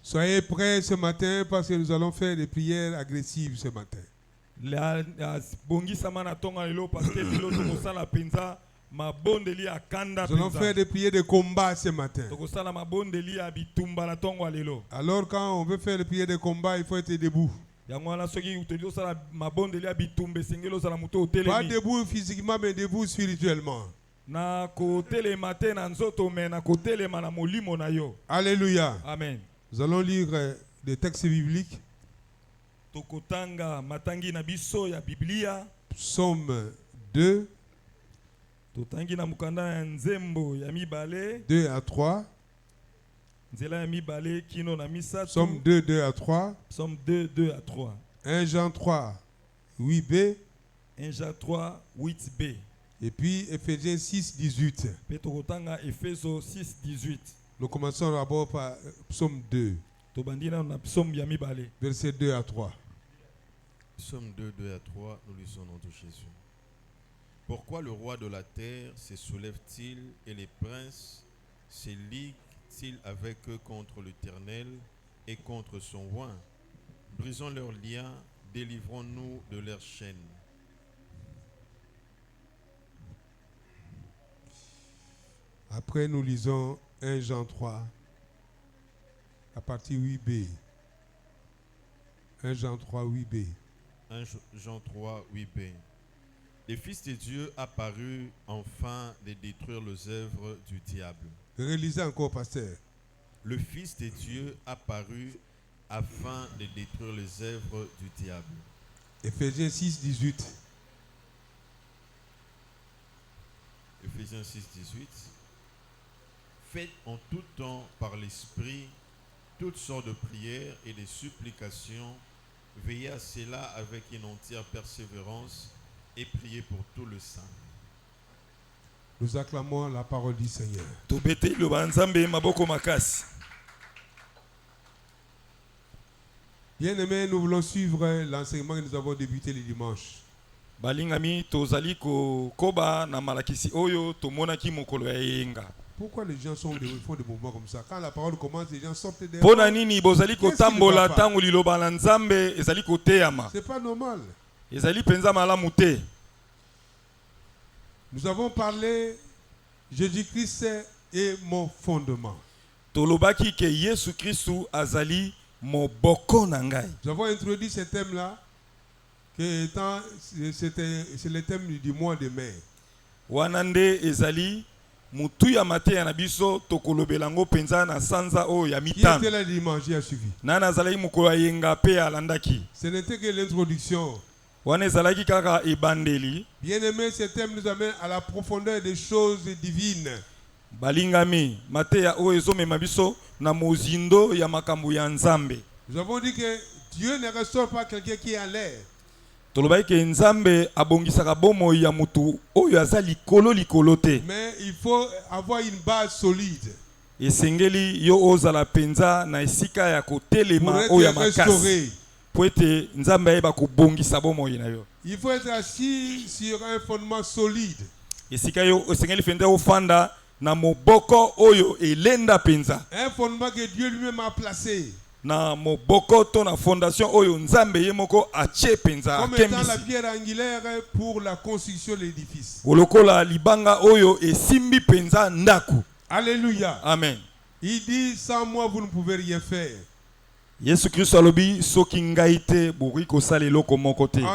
Soyez prêts ce matin parce que nous allons faire des prières agressives ce matin. Nous allons faire des prières de combat ce matin. Alors quand on veut faire des prières de combat, il faut être debout. Pas debout physiquement, mais debout spirituellement. Alléluia. Amen. Nous allons lire des textes bibliques. Psaume 2. 2 à 3. Psaume 2, 2 à 3. Psaume 2, 2 à 3. 1 Jean 3, 8b. 1 Jean 3, 8b. Et puis Éphésiens 6, 18. Nous commençons d'abord par Psaume 2. Verset 2 à 3. Psaume 2, 2 à 3, nous lisons au nom de Jésus. Pourquoi le roi de la terre se soulève-t-il et les princes se liguent-ils avec eux contre l'Éternel et contre son roi? Brisons leurs liens, délivrons-nous de leurs chaînes. Après, nous lisons 1 Jean 3, à partir 8b. 1 Jean 3, 8b. 1 Jean 3, 8b. Le Fils de Dieu apparut afin de détruire les œuvres du diable. Relisez encore, pasteur. Le Fils de Dieu apparut afin de détruire les œuvres du diable. Éphésiens 6, 18. Éphésiens 6, 18. Faites en tout temps par l'Esprit toutes sortes de prières et de supplications. Veillez à cela avec une entière persévérance et priez pour tout le saint. Nous acclamons la parole du Seigneur. Bien-aimés, nous voulons suivre l'enseignement que nous avons débuté le dimanche. Pourquoi les gens font des mouvements comme ça? Quand la parole commence, les gens sortent des... C'est pas normal. Nous avons parlé, Jésus-Christ est mon fondement. Nous avons introduit ce thème-là, c'est le thème du mois de mai. Qui était là dimanche, il a suivi. Ce n'était que l'introduction. Bien-aimé, ce thème nous amène à la profondeur des choses divines. Nous avons dit que Dieu ne restaure pas quelqu'un qui est en l'air. Mais il faut avoir une base solide pour être restauré. Il faut être assis sur un fondement solide. Un fondement que Dieu lui-même a placé. Comme étant la pierre angulaire pour la construction de l'édifice. Alléluia. Amen. Il dit, sans moi vous ne pouvez rien faire. En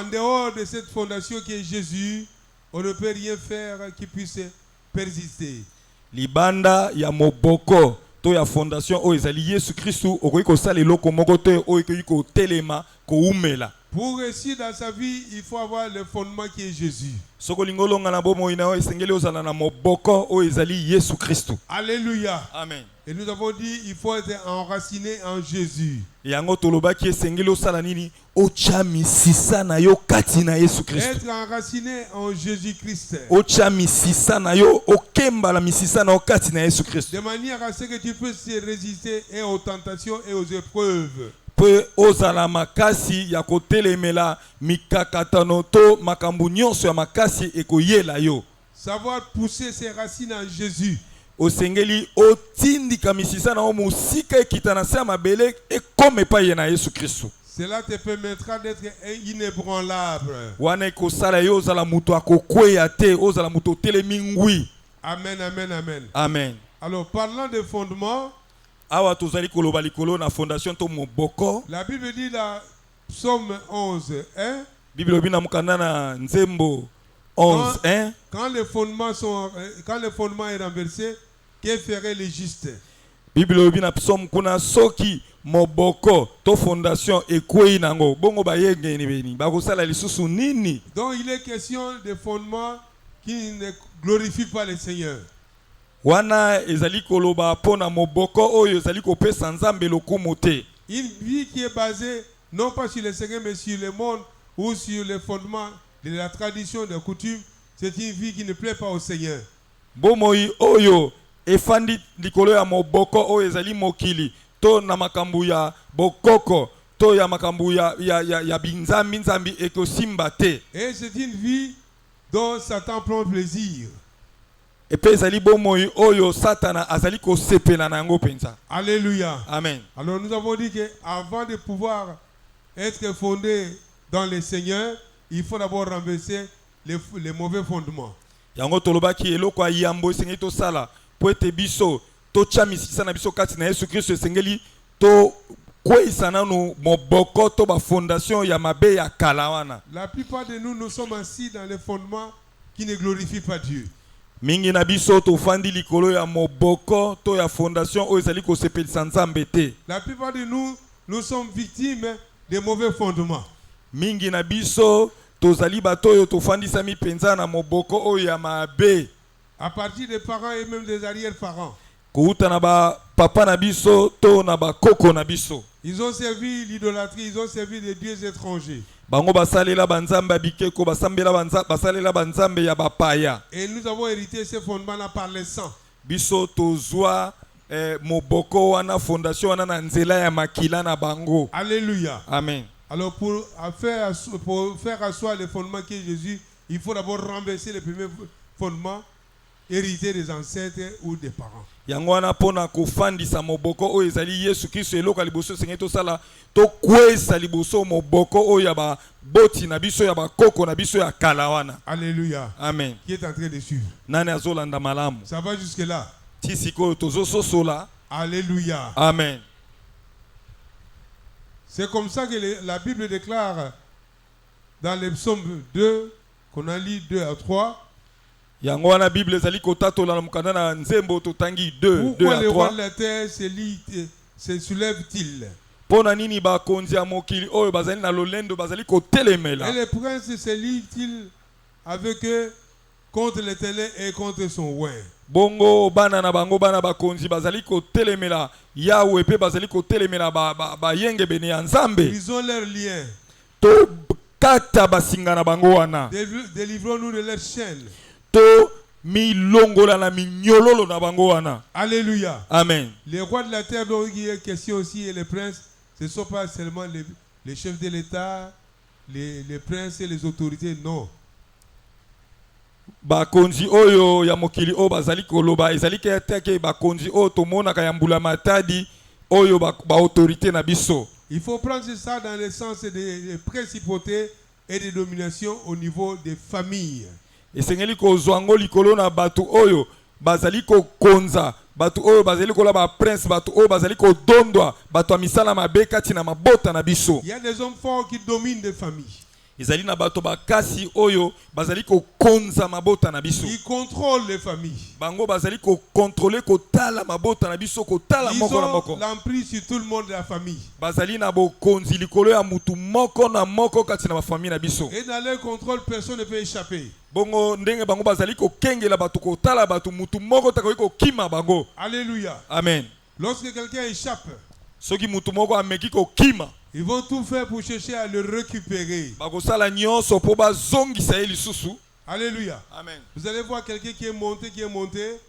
dehors de cette fondation qui est Jésus, on ne peut rien faire qui puisse persister. Libanda ya moboko to ya fondation o ezali Yesu Christu okoki kosala eloko moko te okoki kotelema koumela. Pour réussir dans sa vie, il faut avoir le fondement qui est Jésus. Alléluia. Amen. Et nous avons dit il faut être enraciné en Jésus. Être enraciné en Jésus-Christ. De manière à ce que tu puisses résister aux tentations et aux épreuves. ozala makasi ya kotelemela mikakatano to makambu nyonso ya makasi ekoyela yo. Savoir pousser ses racines en Jésus. osengeli otindika misisa na musika ekita na se ya mabele ekome epai na Yesu Kristo. Cela te permettra d'être inébranlable. Wana ekosala yo ozala mutu akokweya te, ozala mutu otelemi ngwi. Amen, amen, amen. Amen. Alors, parlant de fondement, Awa tozali koloba likolo na fondation to moboko. la Bible dit dans Psaume 11, 1, Bible obina mukanda na Nzembo 11, 1. quand les fondements est renversé, que ferait le juste? Bible obina psom kuna soki moboko to fondation ekwei nango bongo bayenge ni beni bakosala lisusu nini. Donc il est question de fondements qui ne glorifient pas le Seigneur. Wana ezali koloba pona moboko oyo ezali kopesa Nzambe lokumu te. Une vie qui est basée non pas sur le Seigneur mais sur le monde ou sur les fondements de la tradition, des coutumes, c'est une vie qui ne plaît pas au Seigneur. Bomoi oyo efandi likolo ya moboko oyo ezali mokili to na makambu ya bokoko to ya makambu ya binzambi nzambi ekosimba te. Et c'est une vie dont Satan prend plaisir. Epe ezali bomoi oyo Satana azali kosepela na yango penza. Alléluia. Amen. Alors nous avons dit qu'avant de pouvoir être fondé dans le Seigneur, il faut d'abord renverser les mauvais fondements. Yango tolobaki eloko ayambo esengeli tosala po ete biso totya misisa na biso kati na Yesu Kristo esengeli to kweyisa nanu moboko to bafondation ya mabe ya kala wana. La plupart de nous sommes assis dans les fondements qui ne glorifient pas Dieu. Mingi na biso tofandi likolo ya moboko to ya fondation oyo ezali kosepelisa Nzambe te. La plupart de nous sommes victimes des mauvais fondements. Mingi na biso tozali bato oyo tofandisami penza na moboko oyo ya mabe. À partir des parents et même des arrière-parents. Kouta na ba papa na biso to na ba koko na biso. Ils ont servi l'idolâtrie, ils ont servi des dieux étrangers. Bango basalela banzambe bikeko basalela banzambe ya bapaya. Et nous avons hérité ces fondements-là par le sang. Biso tozwa moboko wana fondation wana na nzela ya makila na bango. Alléluia. Amen. Alors pour faire asseoir les fondements qui est Jésus, il faut d'abord renverser les premiers fondements hérités des ancêtres ou des parents. Yango wana pona kofandisa moboko oyo ezali Yesu Kristo eloko liboso sengeli tosala to kwesa liboso moboko oyo ya ba boti na biso ya ba koko na biso ya kala wana. Alléluia. Amen. Qui est en train de suivre? Nani azolanda malamu? Ça va jusque là. Ti sikoyo tozososola. Alléluia. Amen. C'est comme ça que la Bible déclare dans les psaumes 2, qu'on a lu 2 à 3. Yango wana Bible ezali kotatola na mukanda na Nzembo totangi 2 Pourquoi à les rois 3. de la terre se soulèvent-ils? Pona nini bakonzi ya mokili oyo bazali na lolendo bazali kotelemela. Et les princes se lient-ils avec eux contre l'Éternel et contre son oint? Bongo bana na bango bana bakonzi bazali kotelemela Yahweh pe bazali kotelemela ba yenge bene ya Nzambe. Ils ont leurs liens. To kata basinga na bango wana. Délivrons-nous de leurs chaînes. To milongola na minyololo na bango wana. Alléluia. Amen. Les rois de la terre dont il est question aussi et les princes, ce ne sont pas seulement les chefs de l'État, les princes et les autorités, non. Bakonzi oyo ya mokili o bazali koloba ezali ke bakonzi o tomona ka yambula matadi oyo ba autorité na biso. Il faut prendre ça dans le sens des principautés et des dominations au niveau des familles. Esengeli kozwango likolo na batu oyo bazali ko konza batu oyo bazali kola ba prince batu oyo bazali ko dondwa batu amisala mabeka tina mabota na biso. Il y a des hommes forts qui dominent des familles. Ezali na bato bakasi oyo bazali ko konza mabota na biso. Ils contrôlent les familles. Bango bazali ko contrôler ko tala mabota na biso ko tala moko na moko. Ils ont l'emprise sur tout le monde de la famille. Bazali na bo konzi likolo ya mutu moko na moko kati na ba famille na biso. Et dans leur contrôle, personne ne peut échapper. Bongo ndenge bango bazali ko kengela bato ko tala bato mutu moko takoki ko kima bango. Alléluia. Amen. Lorsque quelqu'un échappe, Soki mutu moko ameki ko kima. Ils vont tout faire pour chercher à le récupérer. Bakosala nyonso po bazongisa ye lisusu. Alléluia. Amen. Vous allez voir quelqu'un qui est monté.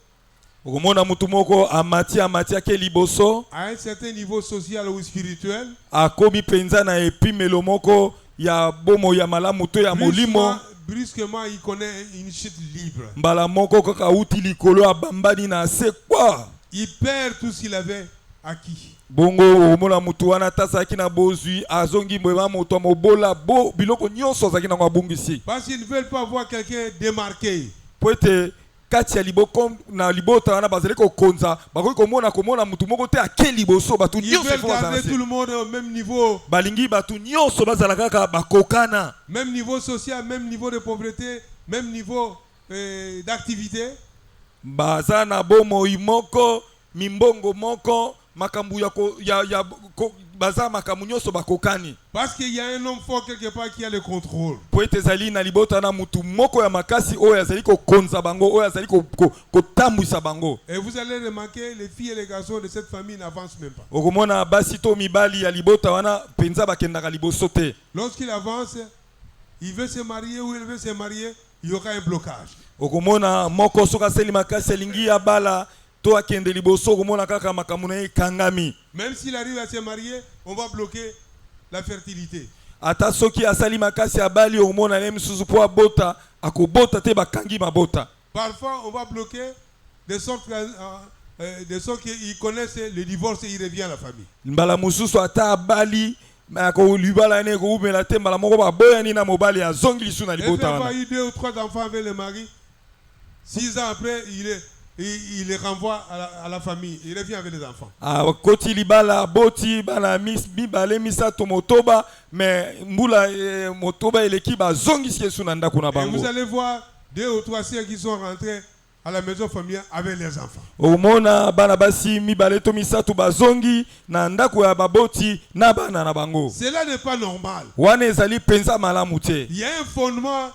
Okomona mutu moko amati ke liboso. À un certain niveau social ou spirituel. Akomi penza na epimelo moko ya bomo ya malamu to ya molimo. brusquement, il connaît une chute libre. mbala moko kaka uti likolo abambani na se kwa Il perd tout ce qu'il avait acquis. bongo omona mutu wana tasaki na bozwi azongi mbeba moto mobola bo biloko nyonso azaki na ngabungisi Parce qu'ils ne veulent pas voir quelqu'un démarqué. poete kati ya liboko na libota wana bazali kokonza bakoki komona mutu moko te ake liboso batu Ils nyonso veulent fo bazala garder se tout le monde au même niveau. balingi batu nyonso bazala kaka bakokana Même niveau social, même niveau de pauvreté, même niveau d'activité. baza na bomoi moko mimbongo moko makambu baza makambu nyonso bakokani Parce qu'il y a un homme fort quelque part qui a le contrôle. po ete ezali na libota na mutu moko ya makasi oyo azali kokonza bango oyo azali kotambwisa bango Et vous allez remarquer, les filles et les garçons de cette famille n'avancent même pas. okomona basi to mibali ya libota wana penza bakendaka liboso te Lorsqu'il avance, il veut se marier ou il veut se marier, il y aura un blocage. okomona moko soki aseli makasi alingi ya bala to akende liboso okomona kaka makambo na ye ekangami Même s'il arrive à se marier, on va bloquer la fertilité. ata soki asali makasi ya bali okomona ye misusu po abota akobota te bakangi mabota Parfois, on va bloquer de sorte qu'ils connaissent le divorce et ils reviennent à la famille. mbala mosusu ata abali akolibala ne koumela te mbala moko baboyani na mobali azongi lisu na Et libota parfois, wana il y a 2 ou 3 enfants avec le mari. 6 ans après, il les renvoie à la famille. Il revient avec les enfants. akoti libala boti bana mibale misato motoba mais mbula motoba eleki bazongisi yesu na ndako na Et vous bango allez voir 2 ou 3 sœurs qui sont rentrées à la maison familiale avec les enfants. omona bana basi mibale to misato bazongi na ndako ya baboti na bana na bango Cela n'est pas normal. wana ezali penza malamu te Il y a un fondement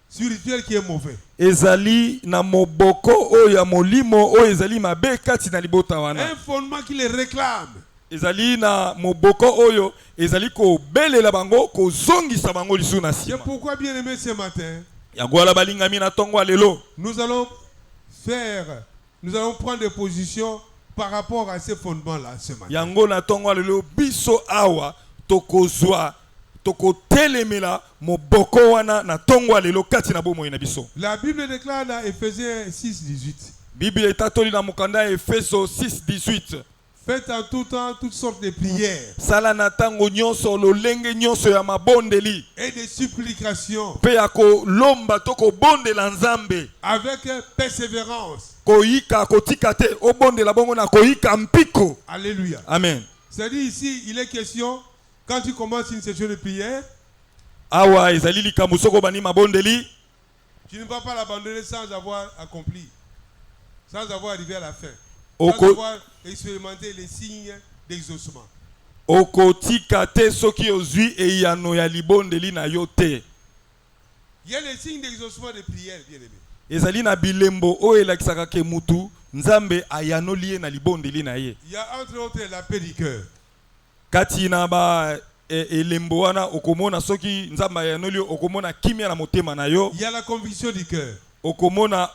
spirituel qui est mauvais. ezali na moboko oyo ya molimo oyo ezali mabe kati na libota wana Un fondement qui les réclame. ezali na moboko oyo ezali kobelela bango kozongisa bango lisu na C'est nsima pourquoi, bien aimé, ce matin, yango wana balingami na ntongo ya lelo nous allons prendre des positions par rapport à ces fondements-là ce matin. yango na ntongo ya lelo biso awa tokozwa tokotelemela moboko wana na ntongo ya lelo kati na bomoi na biso La Bible déclare dans Éphésiens 6:18. biblia etatoli na mokanda ya efeso 6:18 Faites en tout temps toutes sortes de prières sala na ntango nyonso lolenge nyonso ya mabondeli et de supplications mpe ya kolomba to kobondela nzambe avec persévérance. koyika kotika te obondela bongo na koyika mpiko Alléluia. amen C'est-à-dire ici, il est question, quand tu commences une session de prière, awa ezali likambo soko bani mabondeli tu ne vas pas l'abandonner sans avoir accompli, sans avoir arrivé à la fin, Oko- sans avoir expérimenté les signes d'exaucement. okotika te soki ozwi eyano ya libondeli na yo te Il y a les signes d'exaucement de prière, bien aimé. ezali na bilembo oyo elakisaka ke mutu nzambe ayanoli ye na libondeli na ye Il y a entre autres la paix du cœur. kati na elembo wana okomona soki nzambe ayanoli yo okomona kimia na motema na yo Il y a la conviction du cœur. okomona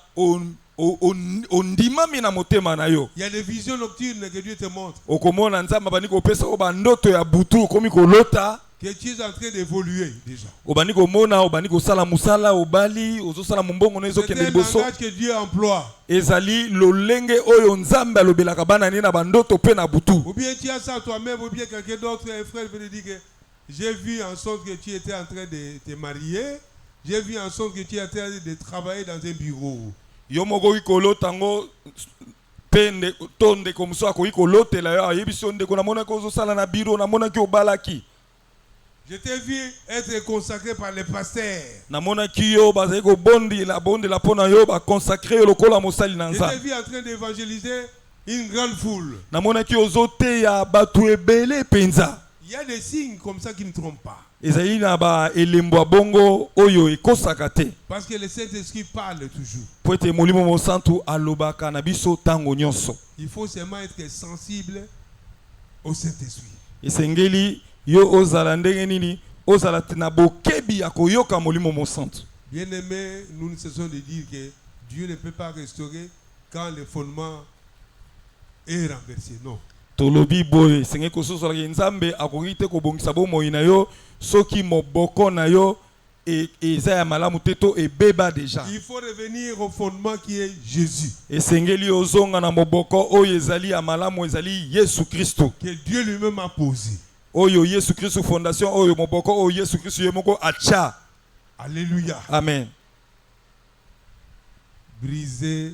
ondimami na motema na yo Il y a des visions nocturnes que Dieu te montre. okomona nzambe abandi kopesa o bandoto ya butu okomi kolota Que tu es en train d'évoluer déjà. obandi komona obandi kosala musala obali ozosala mombongo na C'est ezokende un liboso langage que Dieu emploie. ezali lolenge oyo nzambe alobelaka bana ne na bandoto mpe na butu Ou bien tu as ça toi-même, ou bien quelqu'un d'autre, un frère veut te dire que j'ai vu en sorte que tu étais en train de te marier. J'ai vu en sorte que tu étais en train de travailler dans un bureau. yo moko okoki kolota ngo mpe to ndeko mosusu akoki kolotela yo ayebisi yo ndeko namonaki ozosala na biro namonaki obalaki Je t'ai vu être consacré par les pasteurs. namonaki yo bazali kobondela mpo na yo baconsacre yo lokola mosali na Je t'ai nzambe vu en train d'évangéliser une grande foule. namonaki ozoteya bato ebele mpenza Il y a des signes comme ça qui ne trompent pas. ezali na baelembo ya bongo oyo ekosaka te Parce que le Saint-Esprit parle toujours. po ete molimo mosantu alobaka na biso ntango nyonso Il faut seulement être sensible au Saint-Esprit. esengeli yo ozala ndenge nini ozala te na bokebi ya koyoka molimo mosantu Bien-aimés, nous ne cessons de dire que Dieu ne peut pas restaurer quand le fondement est renversé. Non. tolobi boye esengeli kososolaki nzambe akoki te kobongisa bomoi na yo soki moboko na yo eza ya malamu te to ebeba déjà. Il faut revenir au fondement qui est Jésus. Esengeli ozonga na moboko oyo ezali ya malamu ezali Yesu Kristo. Que Dieu lui-même a posé. Oyo Yesu Kristo fondation oyo moboko oyo Yesu Kristo yemoko acha. Alléluia. Amen. Briser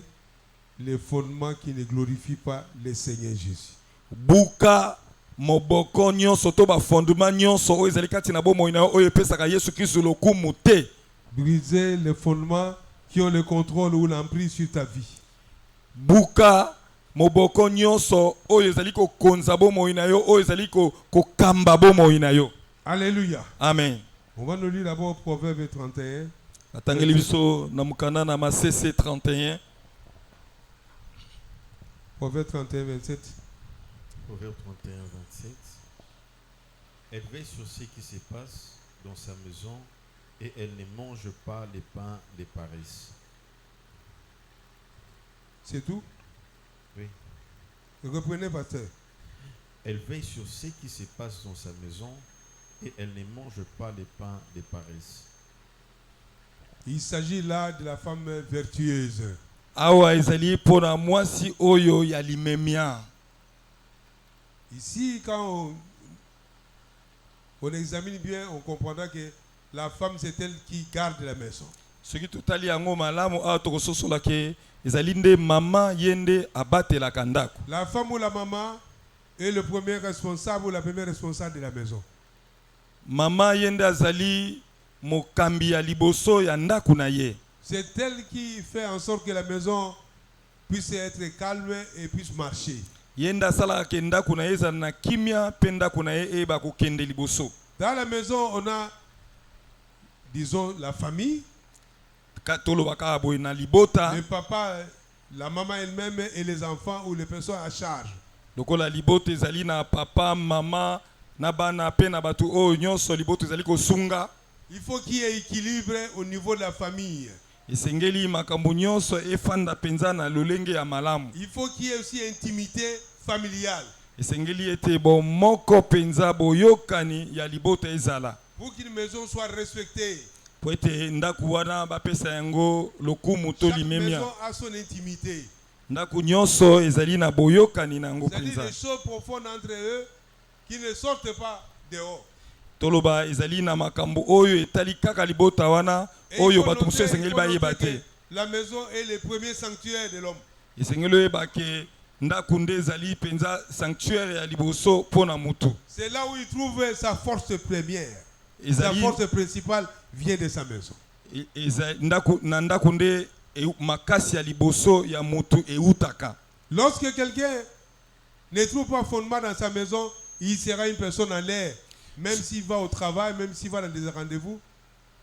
les fondements qui ne glorifient pas le Seigneur Jésus. Buka moboko nyonso to ba fondement nyonso oyo ezali kati na bomoi na oyo epesaka Yesu Kristo lokumu te. Briser les fondements qui ont le contrôle ou l'emprise sur ta vie. Buka moboko nyonso oyo ezali ko konza bomoi na yo oyo ezali ko kamba bomoi na yo. Alléluia. Amen. On va nous lire d'abord Proverbe 31. Atangeli biso na mukana na Masese 31. Proverbe 31, 27. Proverbe 31, 27. Elle veille sur ce qui se passe dans sa maison et elle ne mange pas les pains des paresse. C'est tout? Oui. Reprenez, pasteur. Elle veille sur ce qui se passe dans sa maison et elle ne mange pas les pains des paresse. Il s'agit là de la femme vertueuse. Awa ezali pona mwasi oyo ya limemia. Ici, quand on examine bien, on comprendra que la femme, c'est elle qui garde la maison. Ce qui totali yango malamu a to kososola ke ezali nde mama yende abate la kandako. La femme ou la maman est le premier responsable ou la première responsable de la maison. Mama yende azali mokambi ya liboso ya ndaku na ye. C'est elle qui fait en sorte que la maison puisse être calme et puisse marcher. Yenda sala ke ndaku na ye za na kimia penda kuna ye eba kokende liboso. Dans la maison, on a, disons, la famille, Katolo baka boy na libota. le papa, la maman elle-même et les enfants ou les personnes à charge. Lokola libota ezali na papa, mama, na bana pe na batu o nyonso libota ezali kosunga. Il faut qu'il y ait équilibre au niveau de la famille. Esengeli makambo nyonso efanda penza na lolenge ya malamu. Il faut qu'il y ait aussi intimité familiale. Esengeli ete bo moko penza boyokani ya libota ezala. Pour qu'une maison soit respectée. Po ete ndaku wana bapesa yango lokumu to Chaque limemia. maison a son intimité. Ndaku nyonso ezali na boyokani na ngo C'est-à-dire penza. des choses profondes entre eux qui ne sortent pas dehors. Toloba ezali na makambo oyo etali kaka libota wana Et oyo il faut bato mosusu noter- esengeli il faut bayeba noter te. que la maison est le premier sanctuaire de l'homme. Esengeli oyeba ke ndaku nde ezali penza sanctuaire ya liboso mpona mutu. C'est là où il trouve sa force première. Sa Ezali force principale vient de sa maison. ndaku na ndaku nde makasi ya liboso ya mutu eutaka. Lorsque quelqu'un ne trouve pas fondement dans sa maison, il sera une personne en l'air. Même s'il va au travail, même s'il va dans des rendez-vous,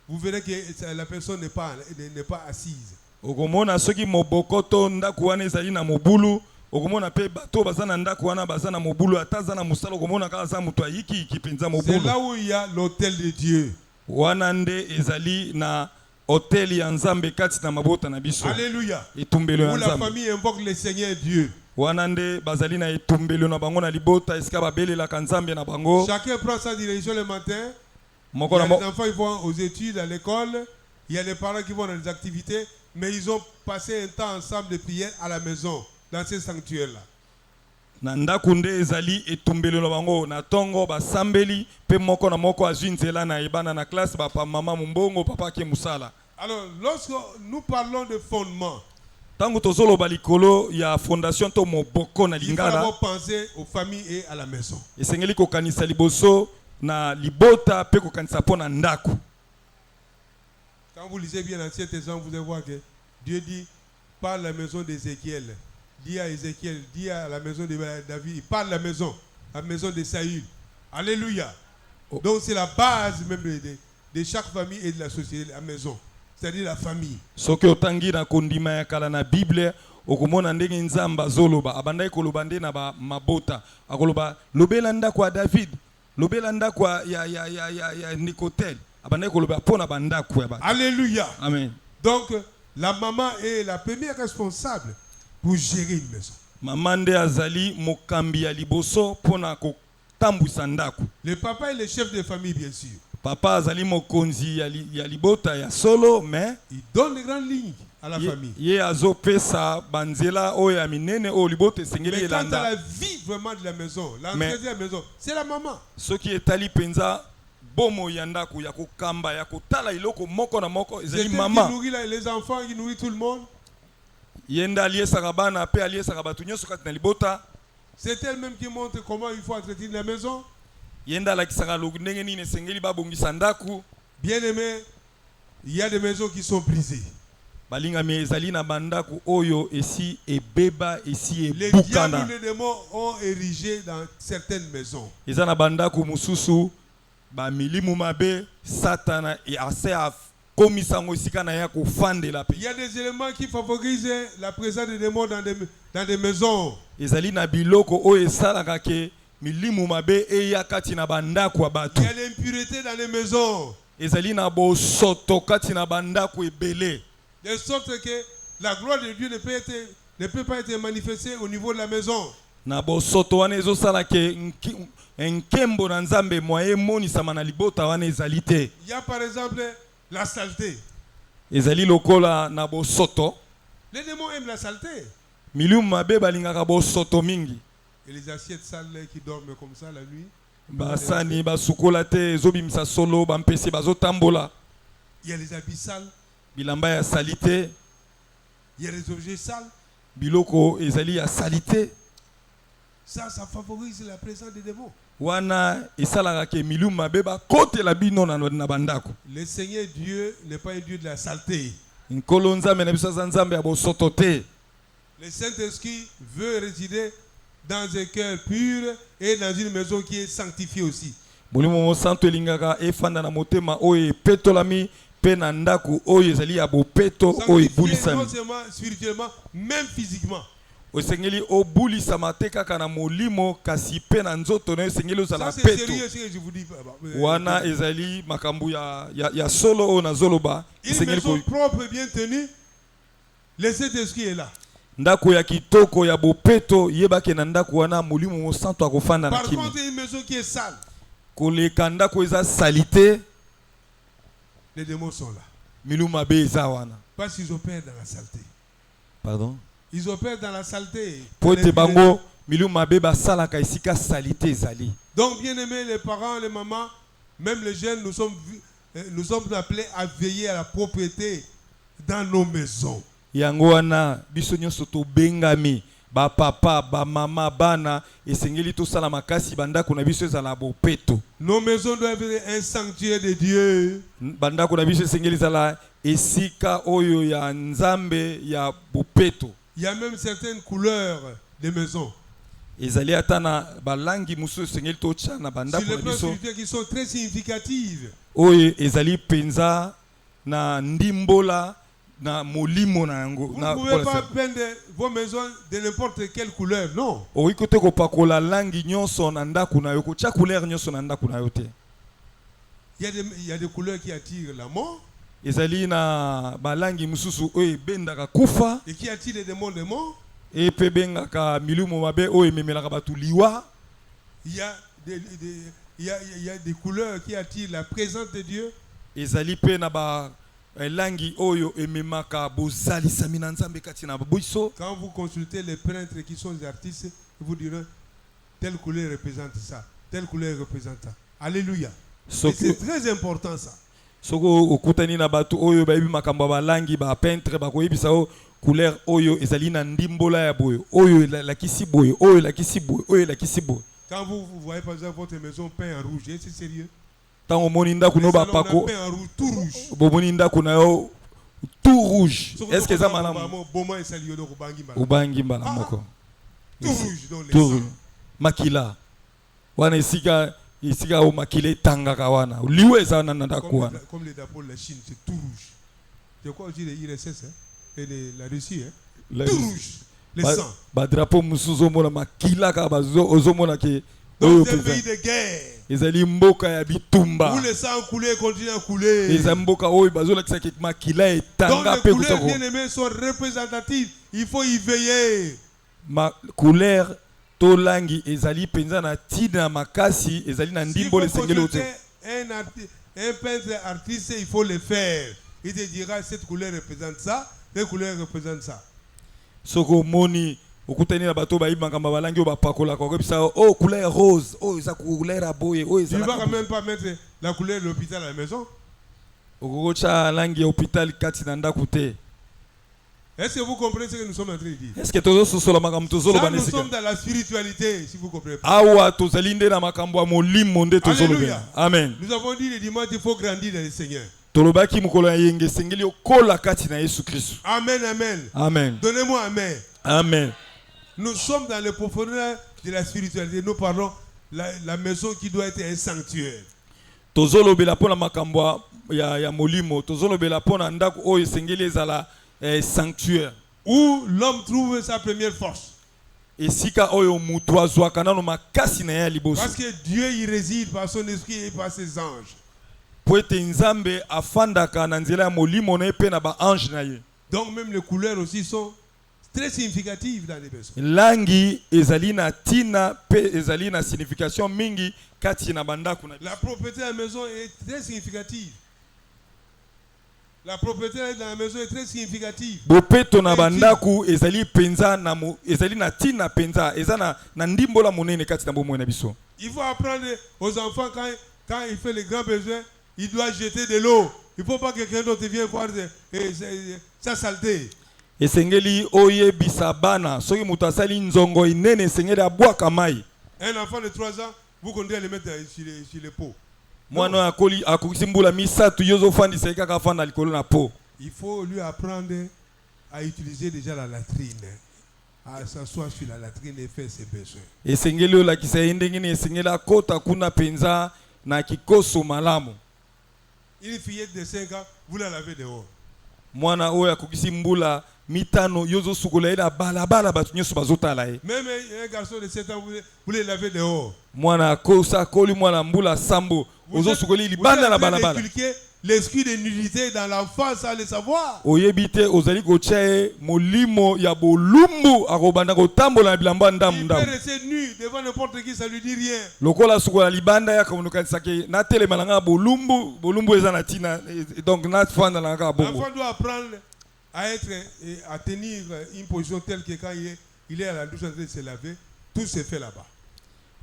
vous verrez que la personne n'est pas assise. Okomona soki moboko to ndaku wana ezali na mobulu, okomona pe bato baza na ndaku wana baza na mobulu ataza na musala okomona kaka za mutu ayiki kipenza C'est mobulu. là où il y a l'autel de Dieu. Wana nde ezali na hotel ya Nzambe kati na mabota na biso. Alléluia. Etumbelo ya Où la Nzambe. famille invoque le Seigneur Dieu. Wana nde bazali na etumbelo na bango na libota esika babelelaka Nzambe na bango. Chacun prend sa direction le matin. Il y Moko a na les moko enfants qui vont aux études, à l'école. Il y a les parents qui vont dans les activités. Mais ils ont passé un temps ensemble de prière à la maison, dans ce sanctuaire-là. na ndaku nde ezali etumbelo na bango na tongo basambeli pe moko na moko azwi nzela na ebana na classe papa mama mumbongo papa ke musala. Alors, lorsque nous parlons de fondement, Tango tozoloba likolo ya fondation to moboko na il faut lingala d'abord penser aux familles et à la maison. esengeli kokanisa liboso na libota pe kokanisa po na ndaku. Quand vous lisez bien l'Ancien Testament, vous allez voir que Dieu dit, parle la maison d'Ézéchiel, dit à Ézéchiel, dit à la maison de David, parle la maison de Saül. Alléluia. Oh. Donc c'est la base même de chaque famille et de la société, la maison, c'est-à-dire la famille. Soki otangi na kondima ya kala na Bible okomona ndenge Nzambe azoloba abandai koloba nde na ba mabota akoloba lobela ndako ya David lobela ndako ya Nikotel abandai koloba pona bandako ya ba. Alléluia. Amen. Donc la maman est la première responsable pour gérer une maison. Mama nde azali mokambi ya liboso pona ko tambwisa ndako. Le papa est le chef de famille, bien sûr. Papa azali mokonzi ya libota ya solo, mais il donne les grandes lignes à la famille. Ye azopesa banzela oyo ya minene oyo libota esengeli Mais quant à elanda. la vie vraiment de la maison, l'entretien de la maison, c'est la maman. Soki etali penza bomo ya ndako ya kokamba ya kotala iloko moko na moko C'est ezali elle qui mama. nourrit les enfants, qui nourrit tout le monde. Yenda aliesaka bana pe aliesaka bato nyonso kati na libota. C'est elle-même qui montre comment il faut entretenir la maison. Yenda alakisaka ndenge nini esengeli babongisa ndako. Bien aimé, il y a des maisons qui sont brisées. Balingami ezali na bandako oyo esi ebeba esi Les ebukana. diables et les démons ont érigé dans certaines maisons. Eza na bandako mususu ba milimu mabe satana e ase komisango esika na ya kofandela pe. Il y a des éléments qui favorisent la présence des démons dans des maisons. Ezali na biloko oyo esalaka ke milimu mabe eya kati na bandako ya bato. Il y a l'impureté dans les maisons. Ezali na bosoto kati na bandako ebele. De sorte que la gloire de Dieu ne peut pas être manifestée au niveau de la maison. Na bosoto wana ezosala ke nkembo na nzambe moye monisama na libota wana ezali te. Il y a par exemple la saleté. Ezali lokola na bosoto. Les démons aiment la saleté. Milimu mabe balingaka bosoto mingi. Et les assiettes sales qui dorment comme ça la nuit. Basani basukola te ezobimisa solo bampesi bazotambola. Il y a les habits sales. Bilamba ya salite. Il y a les objets sales. Biloko ezali ya salite. Ça favorise la présence des démons. Wana esalaka ke milimu mabe bakotela bino na bandako. Le Seigneur Dieu n'est pas un Dieu de la saleté. Nkolo nzambe na biso aza nzambe ya bosoto te. Le Saint-Esprit veut résider dans un cœur pur et dans une maison qui est sanctifiée aussi. Molimo mo santo elingaka efanda na motema oyo epetolami pe na ndako oyo ezali ya bopeto oyo Sanctifiée ebulisami. non seulement spirituellement, même physiquement. Osengeli obulisama te kaka na molimo kasi pe na nzoto na yo esengeli ozala Ça c'est peto. sérieux ce que je vous dis. Wana ezali makambo ya solo oyo nazoloba. Une maison propre et bien tenue, le Saint-Esprit est là. Ndako ya kitoko ya bopeto yebake na ndako wana molimo mo santo akofanda na Par kimi. contre, une maison qui est sale, Koleka ndako eza salite, les démons sont là. milimu mabe eza wana. Parce qu'ils opèrent dans la saleté. Pardon? Ils opèrent dans la saleté. Po ete bango milimu mabe basalaka esika salite ezali. Donc, bien aimés, les parents, les mamans, même les jeunes, nous sommes appelés à veiller à la propriété dans nos maisons. Yango wana biso nyonso tobengami ba papa ba mama bana esengeli tosala makasi bandako na biso ezala bopeto. Nos maisons doivent être un sanctuaire de Dieu. Bandako na biso esengeli ezala esika oyo ya nzambe ya bopeto. Il y a même certaines couleurs de maisons. Ezali ata na balangi musu esengeli tocha na Sur bandako le na plan biso spirituel qui sont très significatives. oyo ezali penza na ndimbola na molimo na yango. Vous ne pouvez pas peindre vos maisons de n'importe quelle couleur, non. Oiko te kopakola langi nyonso na ndako na yo kotia couleur nyonso na ndako na yo te. Il y a des couleurs qui attirent la mort. Ezali na balangi mususu oyo ebendaka kufa. Et qui attirent les démons de mort. Et pe bengaka milimu mabe oyo ememelaka bato liwa. Il y a des couleurs qui attirent la présence de Dieu. Ezali pe na ba langi oyo ememaka bozalisami na nzambe kati na biso. Quand vous consultez les peintres qui sont des artistes, ils vous diront telle couleur représente ça, telle couleur représente ça. Alléluia. C'est très important ça. Soko okutani na bato oyo bayebi makambo ba langi ba peintre ba koyebisa o couleur oyo ezali na ndimbola ya boyo oyo la kisi boyo oyo la kisi boyo oyo la kisi boyo. Quand vous voyez par exemple votre maison peint en rouge, c'est sérieux. Tango moni ndako no ba pako peint en rouge, tout rouge. Bo moni ndako na yo tout rouge. Est-ce que ça malamu? Ubangi mbala moko. Tout rouge dans les tout makila. Wana isika o makila tangaka wana. Liwe za na ndako wana. Comme les drapeaux de la Chine, c'est tout rouge. Je crois aussi les IRSS et la Russie, tout rouge. Le sang. Ba drapeau musuzo mona makila ka bazo ozomona ke dans un pays de guerre. Ezali mboka ya bitumba. Où le sang coulait continue à couler. Ezali mboka oyo bazolakisa ke makila etanga pe kutako. Donc les couleurs bien-aimées sont représentatives. Il faut y veiller. Ma couleur to langi ezali penza na tina makasi ezali na ndimbo le sengelo te. Un peintre artiste, il faut le faire. Il te dira cette couleur représente ça, cette couleur représente ça. Soko moni okutani na bato ba ibanga balangi ba pakola ko bisa oh couleur rose, oh ça couleur aboye, oh Tu ça. ne vas quand même pas mettre la couleur de l'hôpital à la maison. Okocha langi hôpital kati na ndaku te. Est-ce que vous comprenez ce que nous sommes en train de dire? Est-ce que tozo sosola makambo tozolo Ça, nous banesika? sommes dans la spiritualité, si vous comprenez pas. Awa tozalinde na makambo ya molimo nde tozolo Alléluia. bena. Amen. Nous avons dit le dimanche, il faut grandir dans le Seigneur. Tolobaki mukolo ya yenge sengeli okola kati na Yesu Kristo. Amen, amen. Amen. Donnez-moi amen. Amen. Nous sommes dans le profondeur de la spiritualité. Nous parlons la maison qui doit être un sanctuaire. Tozolo bela pona makambo ya molimo, tozolo bela pona ndako oyo sengeli ezala sanctuaire. Où l'homme trouve sa première force. Esika oyo mutu azwaka nano makasi na ya liboso. Parce que Dieu y réside par son esprit et par ses anges. Po ete nzambe afandaka na nzela ya molimo na ye pe na ba ange na ye. Donc même les couleurs aussi sont très significatives dans les maisons. Langi ezali na tina pe ezali na signification mingi kati na bandako na biso. La propriété de la maison est très significative. La propriété dans la maison est très significative. Bopeto na bandaku ezali penza na ezali na tina penza ezana na ndimbola monene kati na bomwe na biso. Il faut apprendre aux enfants quand il fait les grands besoins, il doit jeter de l'eau. Il ne faut pas que quelqu'un d'autre vienne voir sa saleté. Esengeli oyebisa bana soki mutu asali nzongo inene esengeli abwaka mai. Un enfant de 3 ans, vous comptez le mettre sur les pots. Mwana akoli akokisi mbula misatu yozo fandisa kaka fanda likolo na po. Il faut lui apprendre à utiliser déjà la latrine, à s'asseoir sur la latrine et faire ses besoins. Esengeli olakisa ye ndenge nini esengeli akota kuna penza na kikoso malamu. Une fillette de 5 ans, vous la lavez dehors. Mwana oyo akokisi mbula mitano yozo sukola ye na balabala batu nyonso bazotala ye. Même un garçon de 7 ans, vous le lavez dehors. Mwana akosa akoli mwana mbula sambo ozo sukoli libanda na balabala. L'esprit de nudité dans l'enfant sans le savoir. Oyebite ozali kochae molimo ya bolumbu akobanda kotambola na bilamba ndamu ndamu. Il peut rester nu devant n'importe qui, ça lui dit rien. Lokola sukola libanda ya komunukanisa ke na telema nga bolumbu eza na tina donc na fanda na nga bongo. L'enfant doit apprendre à tenir une position telle que quand il est à la douche en train de se laver, tout se fait là-bas.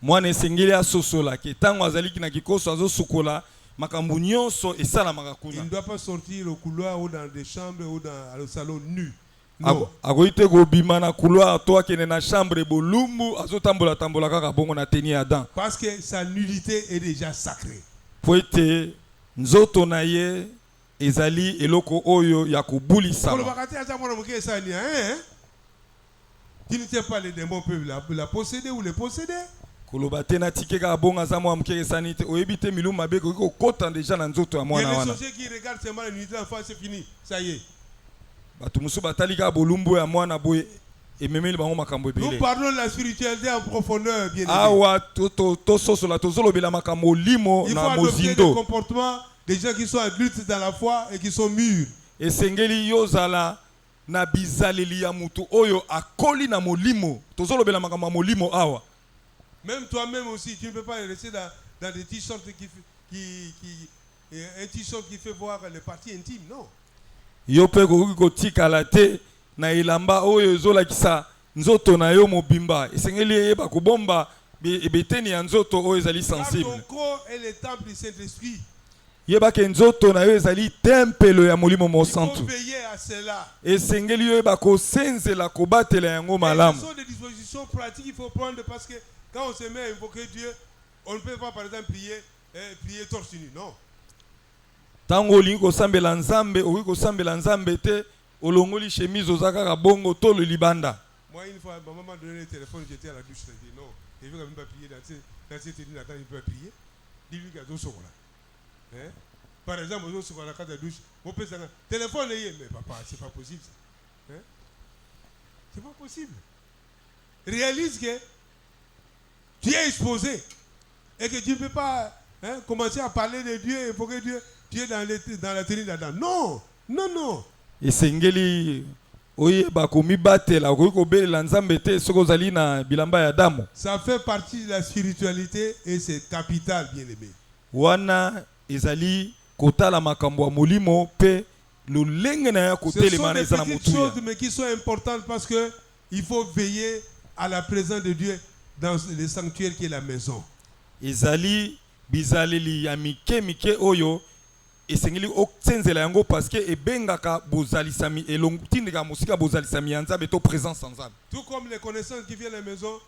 Mwana esengeli asosola ke tango azaliki na kikoso azosukola makambo nyonso esalamaka kuna. Il ne doit pas sortir au couloir ou dans des chambres ou dans le salon nu. Non. Akoite kobima na couloir to akende na chambre bolumbu azotambola tambola kaka bongo na teni ya dan. Parce que sa nudité est déjà sacrée. Po ete nzoto na ye ezali eloko oyo ya kobulisa. Tu ne sais pas, les démons peuvent la posséder ou les posséder. Koloba tena tikeka bonga za mwa mkeke sanite oyebite miluma be ko kota déjà na nzoto ya mwana wana. Il y a des sociétés qui regardent seulement la nudité d'enfant, c'est fini. Ça y est. Batu musu batalika bolumbu ya mwana boye ememeli bango makambo ebele. Nous parlons de la spiritualité en profondeur, bien aimé. Awa to sosola to zolobela makambo limo na mozindo. Il faut adopter le comportement des gens qui sont adultes dans la foi et qui sont mûrs. Esengeli yozala na bizaleli ya mutu oyo akoli na molimo. To zolobela makambo molimo awa. Même toi-même aussi, tu ne peux pas rester dans des t-shirts un t-shirt qui fait voir les parties intimes, non. Yo pe ko tikala te na ilamba oyo ezolakisa nzoto na yo mobimba. Esengeli yeba kobomba ebeteni ya nzoto oyo ezali sensible. Ton corps est le temple du Saint-Esprit. Yeba ke nzoto na yo ezali tempelo ya molimo mosantu. Il faut veiller à cela. Esengeli yo yeba ko senzela kobatela yango malamu. Ce sont des dispositions pratiques qu'il faut prendre parce que quand on se met à invoquer Dieu, on ne peut pas par exemple prier torse nu, non. Tango olingi kosambela nzambe okoki kosambela nzambe te olongoli chemise ozakaka bongo to le libanda. Moi une fois ma maman donnait le téléphone, j'étais à la douche, elle dit non, il veut quand même pas prier dans cette tenue, attends, il peut pas prier. Dis-lui qu'il y a deux secondes. Hein? Par exemple, aux secondes quand la douche, mon père téléphone mais papa, c'est pas possible ça. Hein? C'est pas possible. Réalise que tu es exposé et que tu ne peux pas commencer à parler de Dieu et pour que Dieu tu es dans la tenue d'Adam. Non, non, non. Esengeli oyeba komibatela okoki kobelela nzambe te soki ozali na bilamba ya Adamu. Ça fait partie de la spiritualité et c'est capital, bien aimé. Wana ezali kotala makambo ya molimo pe lolenge na ya Ce kotelema sont na des eza na petites motuya. choses, mais qui sont importantes parce que il faut veiller à la présence de Dieu dans le sanctuaire qui est la maison. Ezali bizaleli ya mike mike oyo esengeli otsenzela yango parce que ebengaka bozalisami elongtindika musika bozalisami ya nzambe to présence en nzambe. Tout comme les connaissances qui viennent à la maison,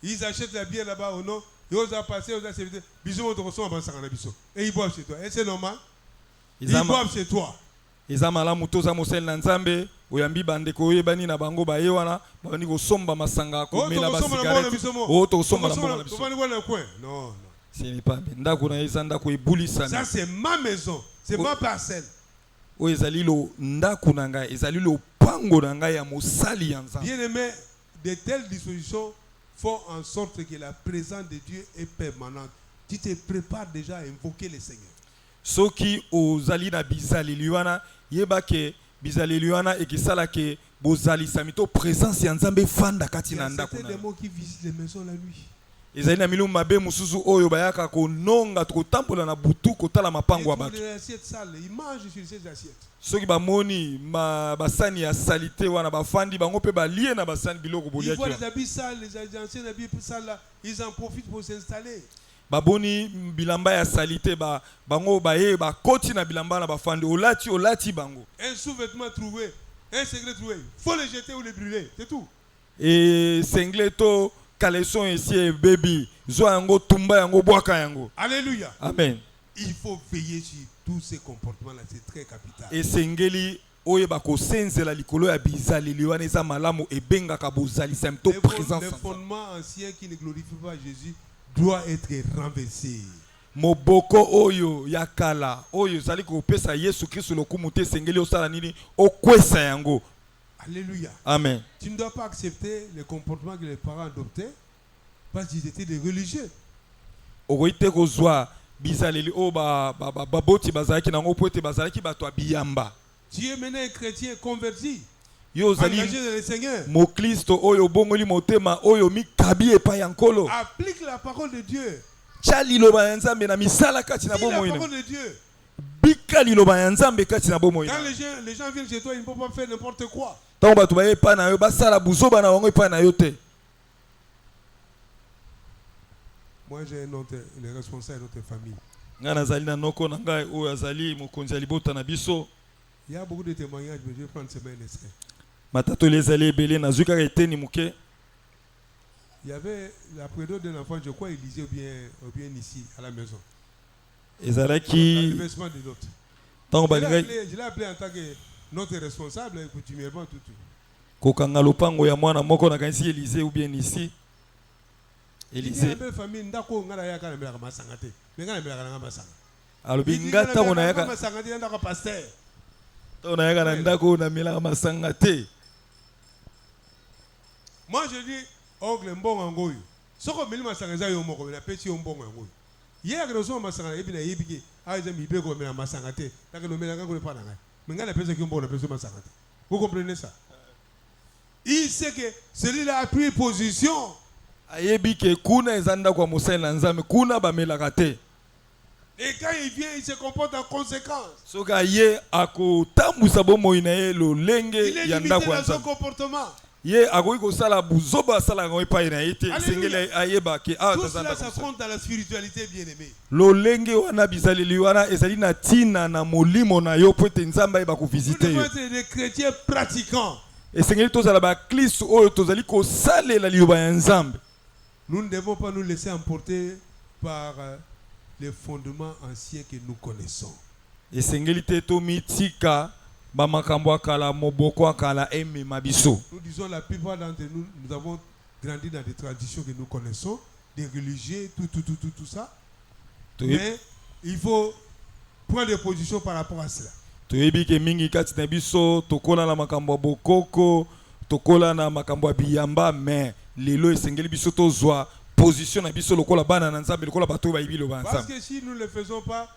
ils achètent la bière là-bas ou non, ils osent passer, ils osent servir. Bisous, et ils boivent chez toi. Et c'est normal. Ils boivent chez toi. Eza malamu toza mosel na nzambe oyambi bandeko oyebani na bango baye wana babani kosomba masanga komela basigareti o tokosomba na mbongo na biso. Non, non. Ce n'est pas bien. Ndako na eza ndako ebulisami. Ça c'est ma maison, c'est ma parcelle. O ezali lo ndako na ngai ezali lo pango na ngai ya mosali ya nzambe. Bien aimé, de telles dispositions font en sorte que la présence de Dieu est permanente. Tu te prépares déjà à invoquer le Seigneur. Soki ozali na bizaleli wana yeba ke bizaleli wana ekisala ke bozali samito présence ya nzambe fanda kati na ndako na. Il y a des mots qui visitent les maisons la nuit. Ezali na milu mabe mususu oyo bayaka kononga kotambola na butu kotala mapango ya bato. Les assiettes sales, ils mangent sur ces assiettes. Soki bamoni basani ya salite wana bafandi bango pe balie na basani biloko bolia. Ils voient les habits sales, les anciens habits sales là, ils en profitent pour s'installer. Baboni bilamba ya salite bango baye koti na bilamba na bafandi olati bango. Un sous-vêtement trouvé, un singlet trouvé, faut le jeter ou le brûler, c'est tout. Et singlet to caleçon ici baby zo yango tumba yango boaka yango. Alléluia. Amen. Il faut veiller sur tous ces comportements là, c'est très capital. Et sengeli oye bakosenzela likolo ya bizaleli wana eza malamu ebengaka bozali samto présence. Les fondements anciens qui ne glorifient pas Jésus doit être renversé. Moboko oyo yakala oyo zali kopesa Yesu Kristo lokumu te sengeli osala nini okwesa yango. Alléluia. Amen. Tu ne dois pas accepter les comportements que les parents adoptaient parce qu'ils étaient des religieux. Ogoite kozwa bizaleli o baboti bazalaki nango po ete bazalaki bato abiyamba. Tu es maintenant un chrétien converti. Yo zali engagé dans le Seigneur. Mo Kristo oyo bongoli motema oyo mikabi epai ya nkolo. Applique la parole de Dieu. Chali loba ya nzambe na misala kati na Dis la bomo ina. parole de Dieu. Bikali loba ya nzambe kati na bomo ina. Quand les gens viennent chez toi, ils ne peuvent pas faire n'importe quoi. Tango bato baye epai na yo basala buzoba na bango epai na yo te. Moi j'ai un autre, les responsables de notre famille. Ngana zali na noko na ngai oyo azali mokonzi ya libota na biso. Il y a beaucoup de témoignages, mais je vais prendre semaine d'essai. Matato les allés belé na zuka eteni muke. Il y avait la prédose d'un enfant, je crois, il lisait ou bien ici, à la maison. Ezalaki L'investissement de l'autre. tango Je balinga l'ai appelé en tant que notre responsable, coutumièrement tout. kokanga lopango ya mwana moko na kanisi Élysée ou bien ici. Il y a Élysée. une famille, ndako ngala ya kana mbela masangate. Mais ngala mbela kana masanga. Alobi ngata ona yaka masangate ndako pasteur. ona yaka na ndako na mela masanga te. Moi je dis oncle mbongo ngoyo. Soko mili masanga za yo moko na peti yo mbongo ngoyo. Hier que nous sommes masanga ebi na yebiki a ils aiment ko mela masanga te. Taka no mela ngako pa na ngai. Mais ngala pesa ki mbongo na pesa masanga te. Vous comprenez ça? Il sait que celui-là a pris position. Ayebi ke kuna ezanda kwa mosala na nzambe kuna bamelaka te. Et quand il vient, il se comporte en conséquence. Soka ye akotambusa bomoi na ye lolenge Il est ya limité ndako ya dans son nzambe. comportement. Ye akoki kosala buzoba asala yango epai na ye te sengeli ayeba ke Tout tazanda cela, ça komosala. compte dans la spiritualité bien-aimée. Lolenge wana bizaleli wana ezali na tina na molimo na yo po ete nzambe ayeba Nous kovisite devons yo. être des chrétiens pratiquants. Esengeli tozala baklisto oyo tozali kosalela liloba ya nzambe. Nous ne devons pas nous laisser emporter par les fondements anciens que nous connaissons. Esengeli te tomitika bamakambo akala moboko akala emema biso. Nous disons la plupart d'entre nous, nous avons grandi dans des traditions que nous connaissons, des religieux, tout ça. Mais il faut prendre des positions par rapport à cela. Toyebi ke mingi kati na biso tokola na makambo ya bokoko tokola na makambo ya biyamba mais lelo esengeli biso tozwa position na biso lokola bana na nzambe lokola bato bayibi lo Parce banzambe. que si nous ne le faisons pas,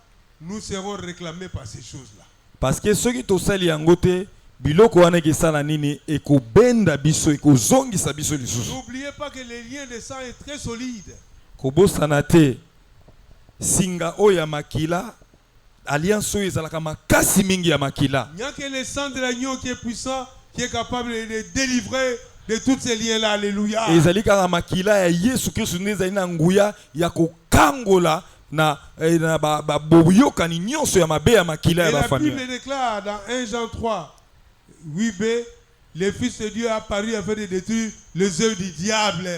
nous serons réclamés par ces choses-là. Parce que soki tosali yango te biloko wana ekesala nini ekobenda biso ekozongisa biso lisusu. N'oubliez pas que le lien de sang est très solide. Kobosana te singa oyo ya makila alliance oyo ezalaka makasi mingi ya makila. Il n'y a que le sang de l'agneau qui est puissant, qui est capable de délivrer de tous ces liens-là. Alléluia. Ezali kaka makila ya Yesu Kristo nde ezali na nguya ya kokangola na boyokani nyonso ya mabe ya makila ya Et la bafamille. Bible déclare dans 1 Jean 3, 8b, le Fils de Dieu a apparu afin de détruire les œuvres du diable.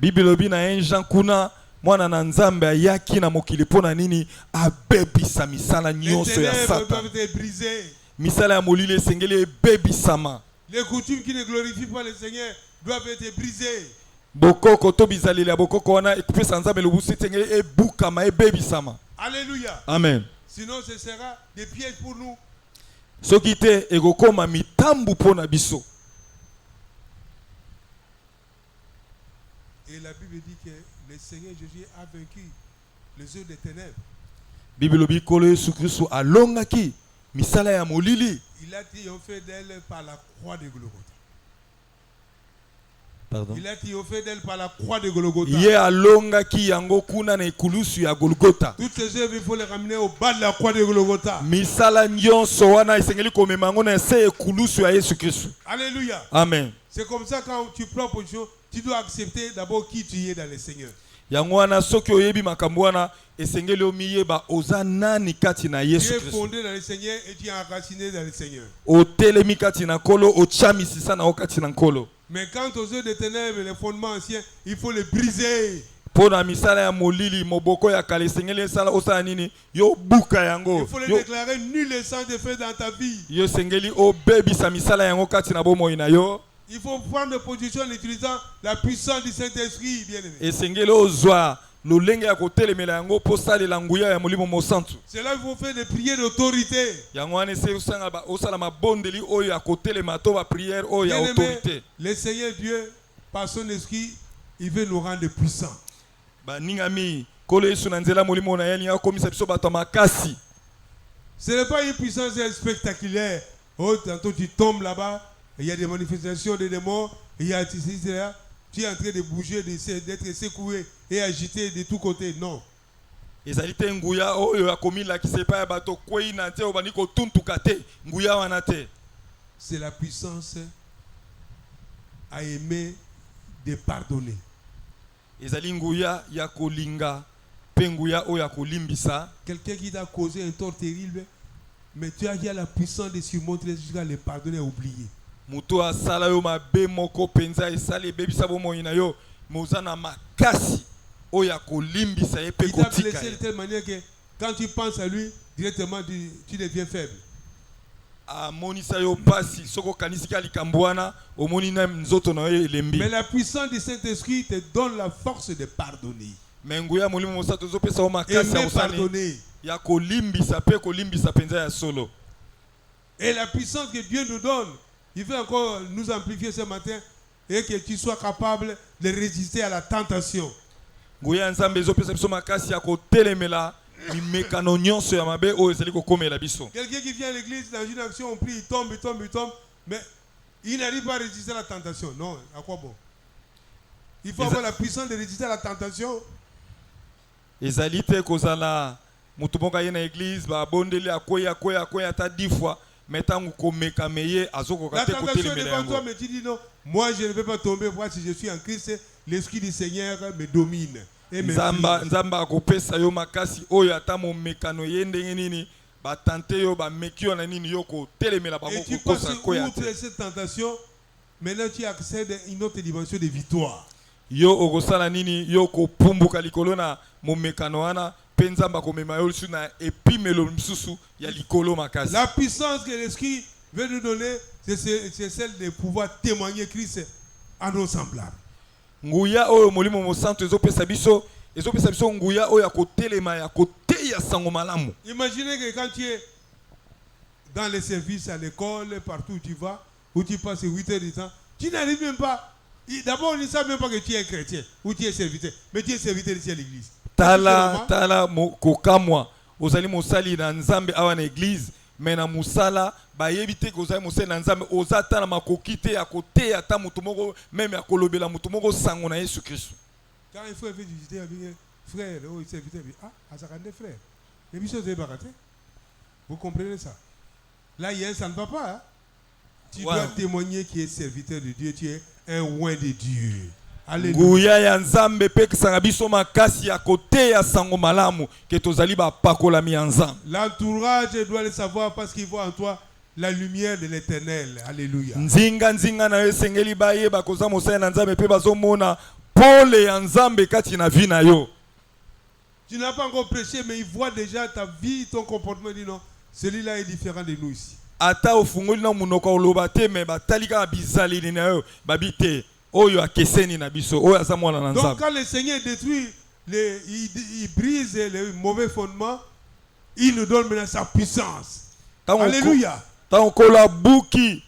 Bible lobi na 1 Jean kuna mwana na nzambe ayaki na mokili pona nini abebisa misala Les nyonso ya ténèbres Satan. doivent être brisées. Misala ya molili esengeli ebebisama. Les coutumes qui ne glorifient pas le Seigneur doivent être brisées. Bokoko to bizaleli ya bokoko wana ekupesa nzambe lobusi esengeli ebukama ebebisama. Alléluia. Amen. Sinon, ce sera des pièges pour nous. Soki te ekokoma mitambu pona biso. Et la Bible dit que le Seigneur Jésus a vaincu les œuvres des ténèbres. Bible lobi kolo Yesu Kristo alongaki misala ya molili. Il a triomphé d'elle par la croix de Golgotha. Pardon. Il a triomphé d'elle par la croix de Golgotha. Ye alongaki yango kuna na ekulusu ya Golgotha. Toutes ces œuvres, il faut les ramener au bas de la croix de Golgotha. Misala nyonso wana esengeli komema yango na se ekulusu ya Yesu Kristo. Alléluia. Amen. C'est comme ça quand tu prends position, tu dois accepter d'abord qui tu es dans le Seigneur. Yango wana soki oyebi makambo wana esengeli omiyeba oza nani kati na Tu Yesu es Kristo. fondé dans le Seigneur et tu es enraciné dans le Seigneur. Otelemi kati na nkolo ochamisisa na okati na nkolo. Mais quant aux œuvres des ténèbres, les fondements anciens, il faut les briser. Pona misala ya molili moboko ya kala esengeli esala osala nini yo buka yango. Il faut les déclarer nul et sans défaut dans ta vie. Yo sengeli obebisa misala yango kati na bomoi na yo. Il faut prendre position en utilisant la puissance du Saint-Esprit, bien-aimé. Esengeli ozwa lolenge ya kotelemela yango po salela nguya ya molimo mosantu. C'est là qu'il faut faire des prières d'autorité. Yango wana ese osala mabondeli oyo ya kotelema to ba prière oyo ya Bien-aimé, autorité. le Seigneur Dieu, par son esprit, il veut nous rendre puissants. Ba ningami kolo Yesu na nzela molimo na yeli akomisa biso bato makasi. Ce n'est pas une puissance spectaculaire. Oh, tantôt tu tombes là-bas, il y a des manifestations de démons, il y a ceci, cela. Tu es en train de bouger, d'être secoué et agité de tous côtés. Non. Ezali te nguya oyo akomila kisepa ya bato kwei na te obani ko tuntuka te nguya wana te. C'est la puissance à aimer de pardonner. Ezali nguya ya kolinga pe nguya oyo akolimbisa. Quelqu'un qui t'a causé un tort terrible, mais tu as la puissance de surmonter jusqu'à le pardonner et oublier. Muto asala yo mabe moko penza esali ebebisa bomoi na yo moza na makasi oyo akolimbisa ye pe Il t'a kotika blessé de ye. telle manière que quand tu penses à lui, directement tu deviens faible. Amonisa yo pasi soko kanisika likambo wana omoni na nzoto na yo elembi. Mais la puissance du Saint-Esprit te donne la force de pardonner. Me nguya molimo mosato ezopesa yo makasi ya Aimer kosani pardonner. ya kolimbisa pe kolimbisa penza ya solo. Et la puissance que Dieu nous donne, il veut encore nous amplifier ce matin et que tu sois capable de résister à la tentation. Nguya nzambe ezopesa biso makasi ya kotelemela mimekano nyonso ya mabe oyo ezali kokomela biso. Quelqu'un qui vient à l'église dans une action, on prie, il tombe, mais il n'arrive pas à résister à la tentation. Non, à quoi bon? Il faut avoir la puissance de résister à la tentation. Ezali te kozala mutu moko aye na église babondeli akoya ata 10 fois mais tangu komeka meye azokoka La te tentation est kotelemela devant toi, yango. mais tu dis non, moi je ne vais pas tomber, moi si je suis en Christ, l'Esprit du Seigneur me domine. Et me Nzamba akopesa yo makasi oyo ata momekano ye ndenge nini batante yo bameki yo na nini yo kotelemela Et bango tu passes kokosa koya outre te. cette tentation, maintenant tu accèdes à une autre dimension de victoire. Yo okosala nini yo kopumbuka likolo na momekano wana pe nzamba komema yo lisu na epimelo misusu ya likolo makasi. La puissance que l'Esprit veut nous donner, c'est celle de pouvoir témoigner Christ à nos semblables. Nguya oyo molimo mosanto ezopesa biso nguya oyo ya kotelema ya koteya sango malamu. Imaginez que quand tu es dans les services à l'école, partout où tu vas, où tu passes 8 heures de temps, tu n'arrives même pas. D'abord, on ne sait même pas que tu es chrétien ou tu es serviteur, mais tu es serviteur ici à l'église. Tala kokamwa ozali mosali na nzambe awa na église mais na musala bayebi te ko ozali mosali na nzambe ozata na makoki te ya koteya ata mutu moko même ya kolobela mutu moko sango na Yesu Kristo. Quand il faut visiter, il frère, oh, serviteur, ah, Azakande frère. Et puis, vous comprenez ça? Là, il y a un ça ne va pas. Hein? Tu dois témoigner qu'il est serviteur de Dieu, tu es un oint de Dieu. Nguya ya nzambe pe kisanga biso makasi ya kote ya sango malamu ke tozali ba pakola mi nzambe. L'entourage doit le savoir parce qu'il voit en toi la lumière de l'Éternel. Alléluia. Nzinga na yo sengeli baye ba koza mosaya na nzambe pe bazomona pole ya nzambe kati na vie na yo. Tu n'as pas encore prêché mais il voit déjà ta vie, ton comportement, il dit non, celui-là est différent de nous ici. Ata ofungoli na munoko oloba te me batalika bizali na yo babite. Donc quand le Seigneur détruit, il brise les mauvais fondements, il nous donne maintenant sa puissance. Alléluia. Tant que la bouki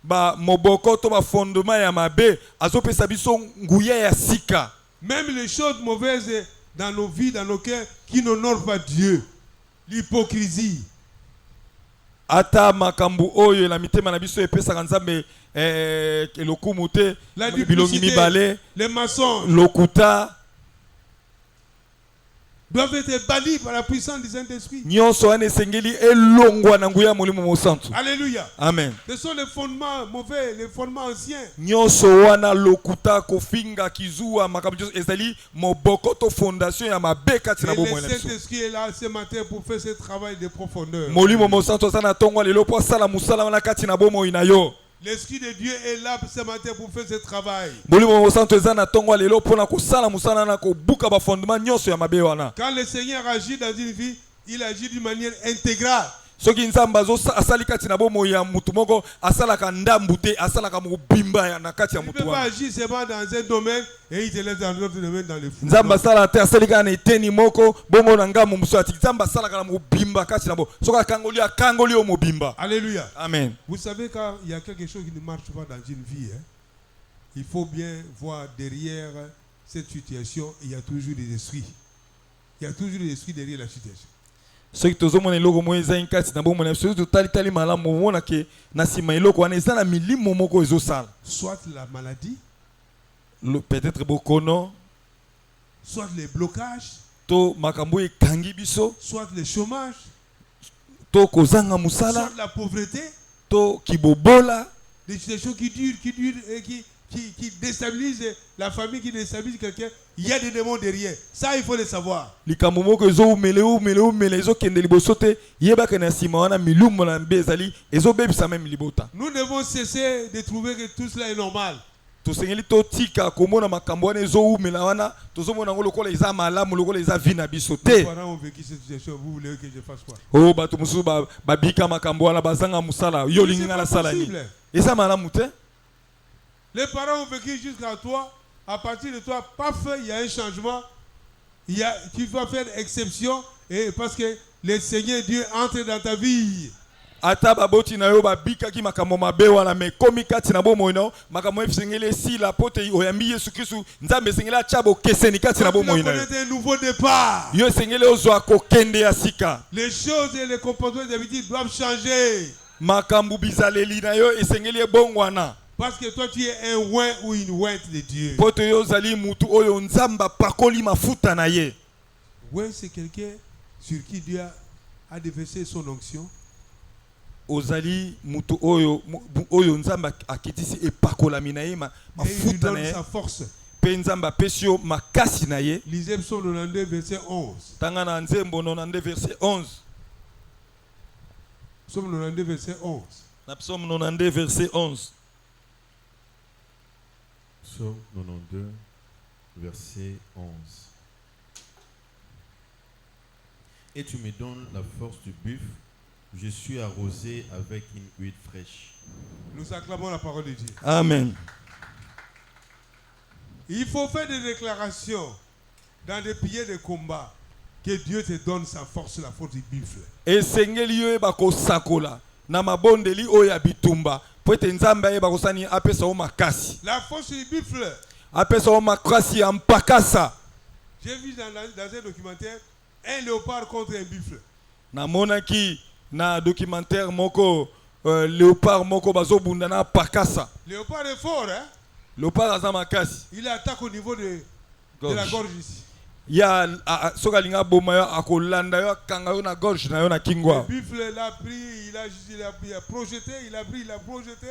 ba moboko to ba fondement ya mabe azopesa biso nguya ya sika. Même les choses mauvaises dans nos vies, dans nos cœurs, qui n'honorent pas Dieu, l'hypocrisie. Ata makambu oyo la mitema na biso epesa nzambe lokumute la duplicité, les mensonges, lokuta doivent être bannis par la puissance du Saint-Esprit. Alléluia. Amen. Ce sont les fondements mauvais, les fondements anciens. Le Saint-Esprit est là ce matin pour faire ce travail de profondeur. L'Esprit de Dieu est là ce matin pour faire ce travail. Quand le Seigneur agit dans une vie, il agit d'une manière intégrale. Il ne peut pas agir seulement dans un domaine et il te laisse dans l'autre domaine dans le fou. Alléluia. Amen. Vous savez quand il y a quelque chose qui ne marche pas dans une vie, hein, il faut bien voir derrière cette situation, il y a toujours des esprits. Il y a toujours des esprits derrière la situation. Soit la maladie, peut-être bokono, soit les blocages, soit le chômage, soit la pauvreté, des situations qui durent et qui déstabilisent la famille, qui déstabilisent quelqu'un. Il y a des démons derrière. Ça, il faut le savoir. Nous devons cesser de trouver que tout cela est normal. Les parents ont vécu cette situation. Vous voulez que je fasse quoi? C'est possible. Les parents ont vécu jusqu'à toi. À partir de toi, paf, il y a un changement. Tu vas faire exception et parce que le Seigneur Dieu entre dans ta vie. Un nouveau départ. Les choses et les comportements d'habitude doivent changer. Parce que toi tu es un oint ou une ointe de Dieu. Oint c'est quelqu'un sur qui Dieu a déversé son onction. Ozali mutu oyo nzamba akitisi epakolami na ye mafuta na ye sa force. Pe nzamba pesio makasi na ye. Lisez Psaume 92 verset 11. Tanga na Nzembo 92 verset 11. Psaume 92 verset 11. Na Psaume 92 verset 11. Psaume 92 verset 11. Et tu me donnes la force du buffle. Je suis arrosé avec une huile fraîche. Nous acclamons la parole de Dieu. Amen. Il faut faire des déclarations dans des prières de combat que Dieu te donne sa force, la force du buffle. Et sengeli yo bako sakola na mabondeli oya bitumba poete nzamba ye bako sani apesa o makasi. La force du buffle. Apesa o makasi ampakasa. J'ai vu dans un documentaire un léopard contre un buffle. Na monaki na documentaire moko léopard moko bazo bundana pakasa. Léopard est fort, hein? Léopard aza makasi. Il attaque au niveau de la gorge ici. ya soki alingi aboma yo akolanda yo akanga yo na gorge na yo na Le kingwa. buffle l'a pris, il a projeté, il a pris, il a projeté.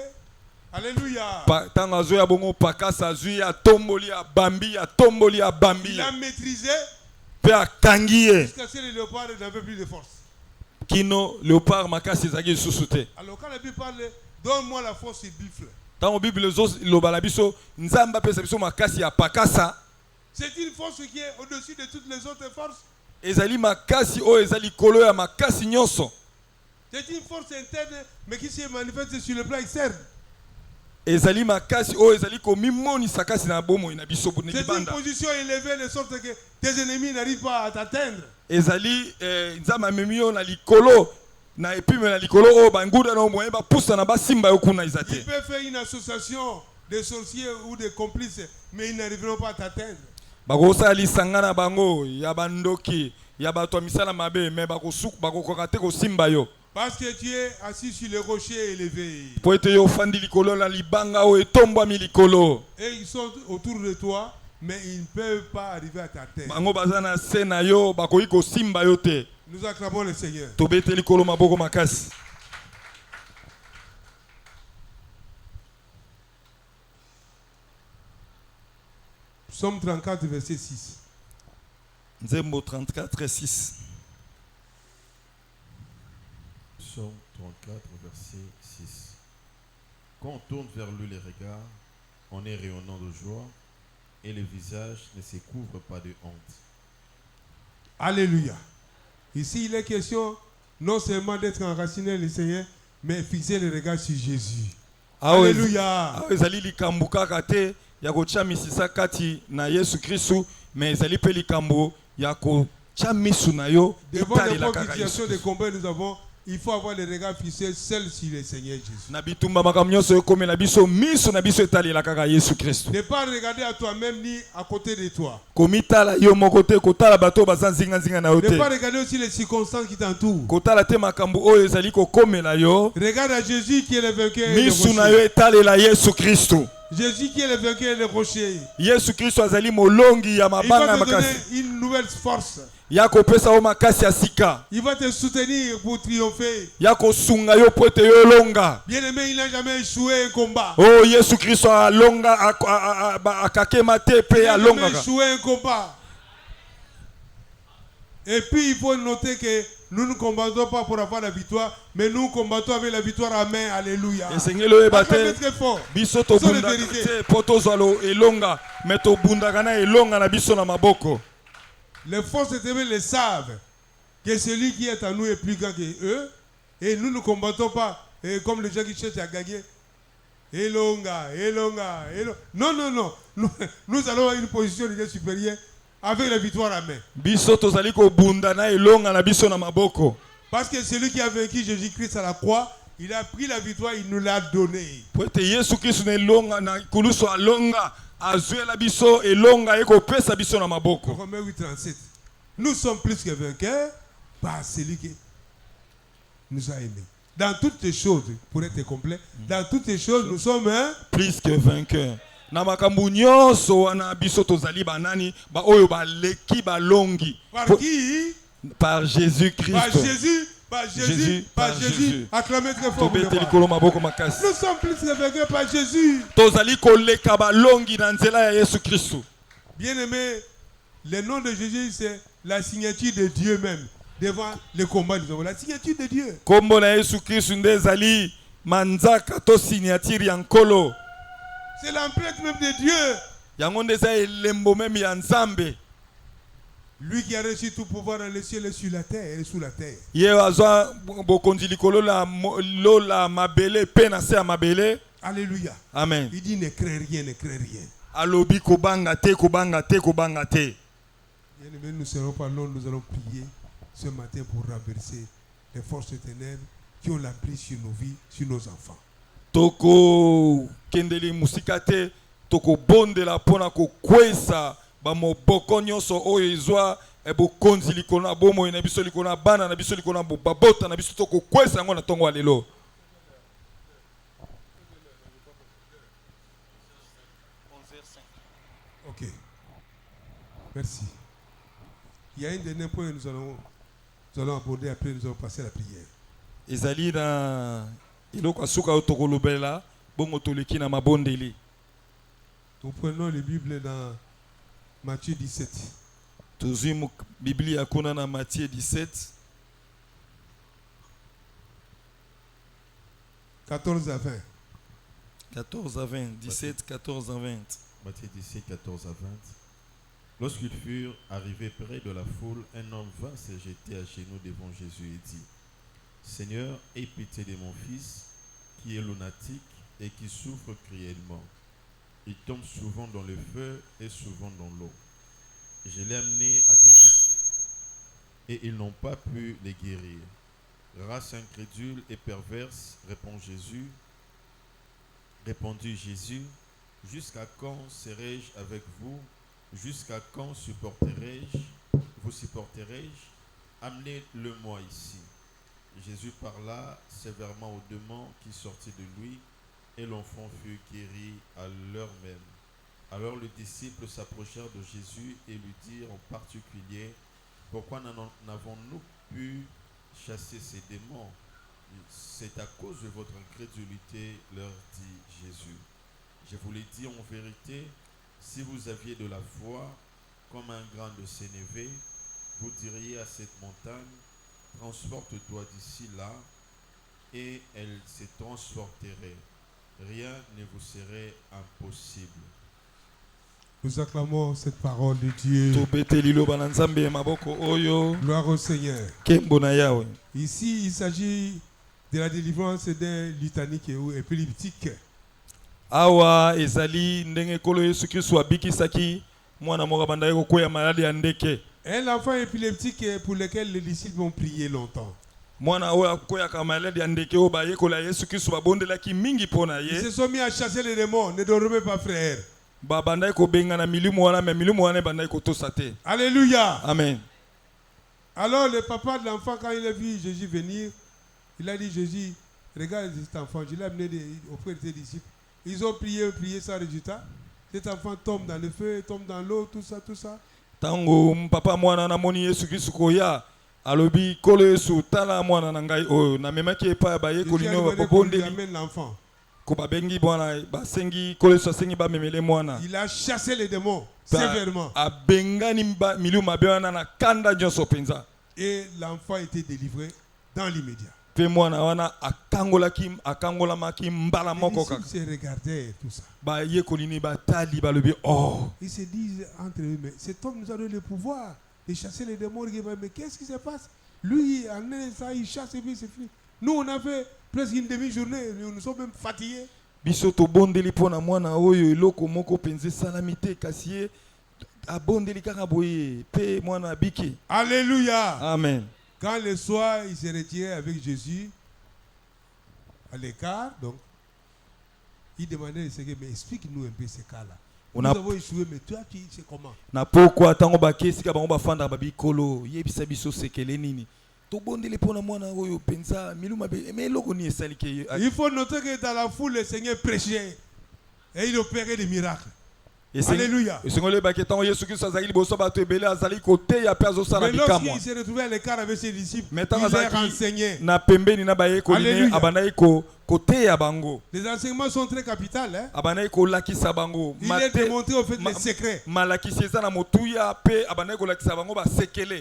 Alléluia. Ntango azoya bongo pakasa azwi atomboli abambi atomboli abambi Il a maîtrisé mpe akangi ye jusqu'à ce que le léopard n'avait plus de force. kino léopard makasi ezalaki lisusu te. Alors quand la Bible parle, donne-moi la force du buffle. Ntango bible ezoloba na biso nzambe apesa biso makasi ya pakasa C'est une force qui est au-dessus de toutes les autres forces. ezali makasi oyo eza likolo ya makasi nyonso. C'est une force interne, mais qui se manifeste sur le plan externe. ezali makasi oyo ezali komimonisa kasi na bomoi na biso na C'est une libanda. position élevée de sorte que tes ennemis n'arrivent pas à t'atteindre. ezali nzambe amemi yo na likolo na epime na likolo oyo banguda na moye bapusana basimba yo kuna eza Ils te. peuvent faire une association de sorciers ou de complices, mais ils n'arriveront pas à t'atteindre. bakosala lisanga na bango ya bandoki ya bato ya misala mabe me bakokoka te kosimba yo Parce que tu es assis sur le rocher élevé. po ete yo ofandi likolo na libanga oyo etombwami likolo. Et ils sont autour de toi, mais ils ne peuvent pas arriver à t'atteindre. bango baza na se na yo bakoki kosimba yo te. Nous acclamons le Seigneur. tobete likolo maboko makasi. Psaume 34, verset 6. Nzembo 34 6. Psaume 34, verset 6. Quand on tourne vers lui les regards, on est rayonnant de joie et le visage ne se couvre pas de honte. Alléluia. Ici, il est question non seulement d'être enraciné le Seigneur, mais fixer le regard sur Jésus. Alléluia. awo ezali likambo kaka te ya kotia misisa kati na yesu kristu me ezali mpe likambo ya kotia misu na yo Devant etalela n'importe kaka quelle situation yesu de kristu. combat nous avons, il faut avoir le regard fixé seul sur le Seigneur Jésus. na bitumba makambo nyonso ekomela biso misu na biso etalela kaka yesu kristu. Ne pas regarder à toi-même ni à côté de toi. komitala yo moko te kotala bato oyo baza nzinganzinga na yo Ne pas te regarder aussi les circonstances qui t'entourent. kotala te makambo oyo ezali kokomela yo Regarde à Jésus qui est le vainqueur et le misu na yo rocher. etalela yesu kristu. Jésus qui est le vainqueur et le rocher. yesu kristu azali molongi ya Il mabanga va ya te donner makasi une nouvelle force. ya kopesa yo makasi ya sika Il va te soutenir pour triompher. ya kosunga yo po ete yo elonga. Bien-aimé, il n'a jamais échoué un combat. oh yesu kristo alonga akakema te Il mpe n'a jamais alongaka. échoué un combat. Et puis il faut noter que nous ne combattons pas pour avoir la victoire, mais nous combattons avec la victoire à main. Alléluia. esengeli oyeba Acclamez te très fort. biso Sans tobundaka les vérités. te mpo tozwa elonga me tobundaka na elonga na biso na maboko. Les forces éternelles le savent que celui qui est en nous est plus grand que eux. Et nous ne combattons pas comme les gens qui cherchent à gagner. Elonga, Elonga, Elonga. Non, non, non. Nous allons à une position de supérieure avec la victoire à main. biso tozali kobunda na elonga na biso na maboko. Parce que celui qui a vaincu Jésus-Christ à la croix, il a pris la victoire, il nous l'a donnée. po ete yesu kristo na elonga na kulusu alonga azwela biso elonga ye kopesa biso na maboko. Romains 8, 37. Nous sommes plus que vainqueurs par celui qui nous a aimés. Dans toutes les choses, pour être complet, dans toutes les choses, nous sommes plus que vainqueur. Na makambo nyonso wana biso tozali banani ba oyo baleki balongi par qui? par Jésus Christ. Par Jésus, par Jésus, Jésus, par par Jésus. Jésus. Acclamez très fort. Tobete likolo maboko Nous makasi. sommes plus que vainqueurs par Jésus. Tozali koleka balongi na nzela ya Yesu Kristo. Bien-aimé, le nom de Jésus, c'est la signature de Dieu même. Devant le combat, nous avons la signature de Dieu. Kombo na Yesu Kristo nde ezali manzaka to signature ya nkolo. C'est l'empreinte même de Dieu. Yango nde eza elembo meme ya Nzambe. Lui qui a reçu tout pouvoir dans les cieux et sur la terre et sous la terre. Ye azwa bokonzi likolo la mabele pe na se ya mabele. Alléluia. Amen. Il dit ne crains rien, ne crains rien. Alobi kobanga te kobanga te kobanga te. Bien-aimés, nous ne serons pas longs, nous allons prier ce matin pour renverser les forces ténèbres qui ont la prise sur nos vies, sur nos enfants. Toko kendeli musika te toko bondela pona kokwesa bamoboko nyonso oyo ezwa bokonzi likolo na bomoi na biso likolo na bana na biso likolo na babota na biso toko kwesa yango na ntongo ya lelo. Ok. Merci. Il y a un dernier point que nous allons aborder, après nous allons passer à la prière. ezali na iloko asuka oyo tokolobela bongo toleki na mabondeli. Nous prenons les Bibles dans Matthieu 17. Tozwi Biblia kuna na Matthieu 17 14 à 20. 14 à 20, 17, 14 à 20. Matthieu 17, 14 à 20. Lorsqu'ils furent arrivés près de la foule, un homme vint se jeter à genoux devant Jésus et dit: Seigneur, aie pitié de mon fils, qui est lunatique et qui souffre cruellement. Il tombe souvent dans le feu et souvent dans l'eau. Je l'ai amené à tes disciples, et ils n'ont pas pu les guérir. Race incrédule et perverse, répondit Jésus, jusqu'à quand serai-je avec vous? Jusqu'à quand vous supporterai-je? Amenez-le-moi ici. Jésus parla sévèrement aux démons qui sortaient de lui, et l'enfant fut guéri à l'heure même. Alors les disciples s'approchèrent de Jésus et lui dirent en particulier: Pourquoi n'avons-nous pu chasser ces démons? C'est à cause de votre incrédulité, leur dit Jésus. Je vous l'ai dit en vérité, si vous aviez de la foi comme un grain de sénévé, vous diriez à cette montagne: transporte-toi d'ici là, et elle se transporterait. Rien ne vous serait impossible. Nous acclamons cette parole de Dieu. Tobeteli liloba na Nzambe maboko oyo. Gloire au Seigneur. Kembo na Yahweh. Ici, il s'agit de la délivrance d'un lutanique ou épileptique. Awa ezali ndenge kolo Yesu Kristo abikisaki mwana moko banda yeko koya maladi ya ndeke. Un enfant épileptique pour lequel les disciples ont prié longtemps. Mwana oyo akoyaka maladi ya ndeke oyo bayekola Yesu Kristo babondelaki mingi pona Ils ye. se sont mis à chasser les démons. Ne dormez pas, frère. Babanda yeko benga na milimu wana me milimu wana banda yeko tosate. Alléluia. Amen. Alors le papa de l'enfant, quand il a vu Jésus venir, il a dit: Jésus, regarde cet enfant. Je l'ai amené auprès de tes disciples. Ils ont prié sans résultat. Cet enfant tombe dans le feu, tombe dans l'eau, tout ça. Tango papa mwana na moni Yesu Kristo koya alobi kolo Yesu tala mwana na ngai oyo na memaki epa ba yeko lino ba bondeli amène l'enfant. Ko ba bengi bwana ba sengi kolo Yesu sengi ba memele mwana. Il a chassé les démons sévèrement. A bengani milimu mabe wana na kanda nyoso penza. Et l'enfant a été délivré dans l'immédiat. Pe mwana wana akangola maki mbala moko kaka. Ils se regardaient tout ça. Ba yeko lini ba tali ba lobi oh. Ils se disent entre eux: mais cet homme nous a donné le pouvoir de chasser les démons. Mais qu'est-ce qui se passe? Lui, en un instant, il chasse et puis c'est fini. Nous, on a fait presque une demi-journée. Nous sommes même fatigués. Biso to bondeli pona mwana oyo eloko moko penze salamité kasiye abondeli kaka boye pe mwana biki. Alléluia. Amen. Quand le soir, il s'est retiré avec Jésus à l'écart, donc il demandait au Seigneur: mais explique-nous un peu ce cas-là. Nous avons échoué, mais toi, tu sais comment? Na pourquoi tango bakesi ka bango bafanda babikolo yebisa biso sekele nini to bondeli pona mwana oyo penza miluma be mais eloko ni esalike. Il faut noter que dans la foule, le Seigneur prêchait et il opérait des miracles. Alléluia. Mais lorsqu'il s'est retrouvé à l'écart avec ses disciples, il leur enseignait. Alléluia. Les enseignements sont très capitaux. Hein? Il leur a démontré au fait les secrets.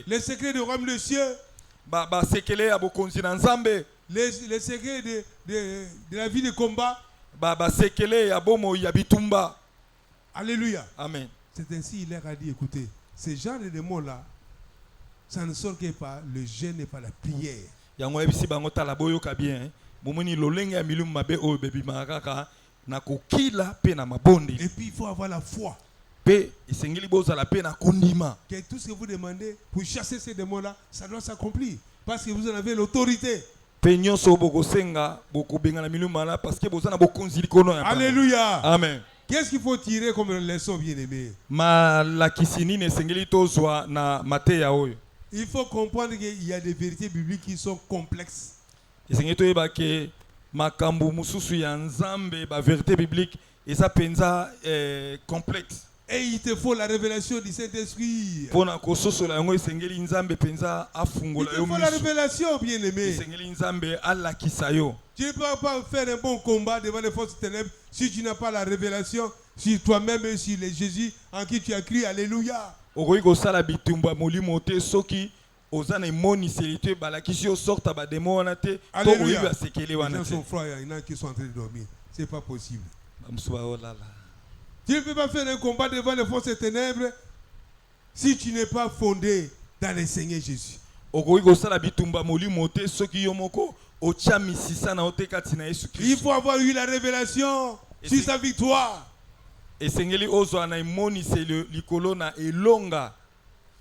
Les secrets du royaume des cieux. Les secrets de la vie de combat. Alléluia. Amen. C'est ainsi il leur a dit: écoutez, ces genres de démons-là, ça ne sort que par le jeûne et par la prière. Et puis il faut avoir la foi. Que tout ce que vous demandez pour chasser ces démons-là, ça doit s'accomplir. Parce que vous en avez l'autorité. Alléluia. Amen. Qu'est-ce qu'il faut tirer comme leçon, bien-aimé? Il faut comprendre qu'il y a des vérités bibliques qui sont complexes. Makambu mususu ya Nzambe ba vérité biblique eza penza complexe. Et il te faut la révélation du Saint-Esprit. Pona kososola yango esengeli nzambe penza Il afungola te yo faut la miso. révélation, bien-aimé. Esengeli nzambe alakisa yo. Tu ne peux pas faire un bon combat devant les forces ténèbres si tu n'as pas la révélation sur toi-même et sur les Jésus en qui tu as crié. Alléluia. Okoki kosala bitumba molimo te soki oza na emoniseli te balakisi yo sorta bademo wana te to Alléluia. oyebi asekele Les wana gens te. sont froids, il y en a qui sont en train de dormir. C'est pas possible. Bamusu baolala. Tu ne peux pas faire un combat devant les forces ténèbres si tu n'es pas fondé dans le Seigneur Jésus. Okoki kosala bitumba molimo te soki yo moko otya misisa na yo te kati na Yesu Il Kristo. faut avoir eu la révélation Et sur c'est- sa victoire. Esengeli ozwa na emoniseli likolo na elonga.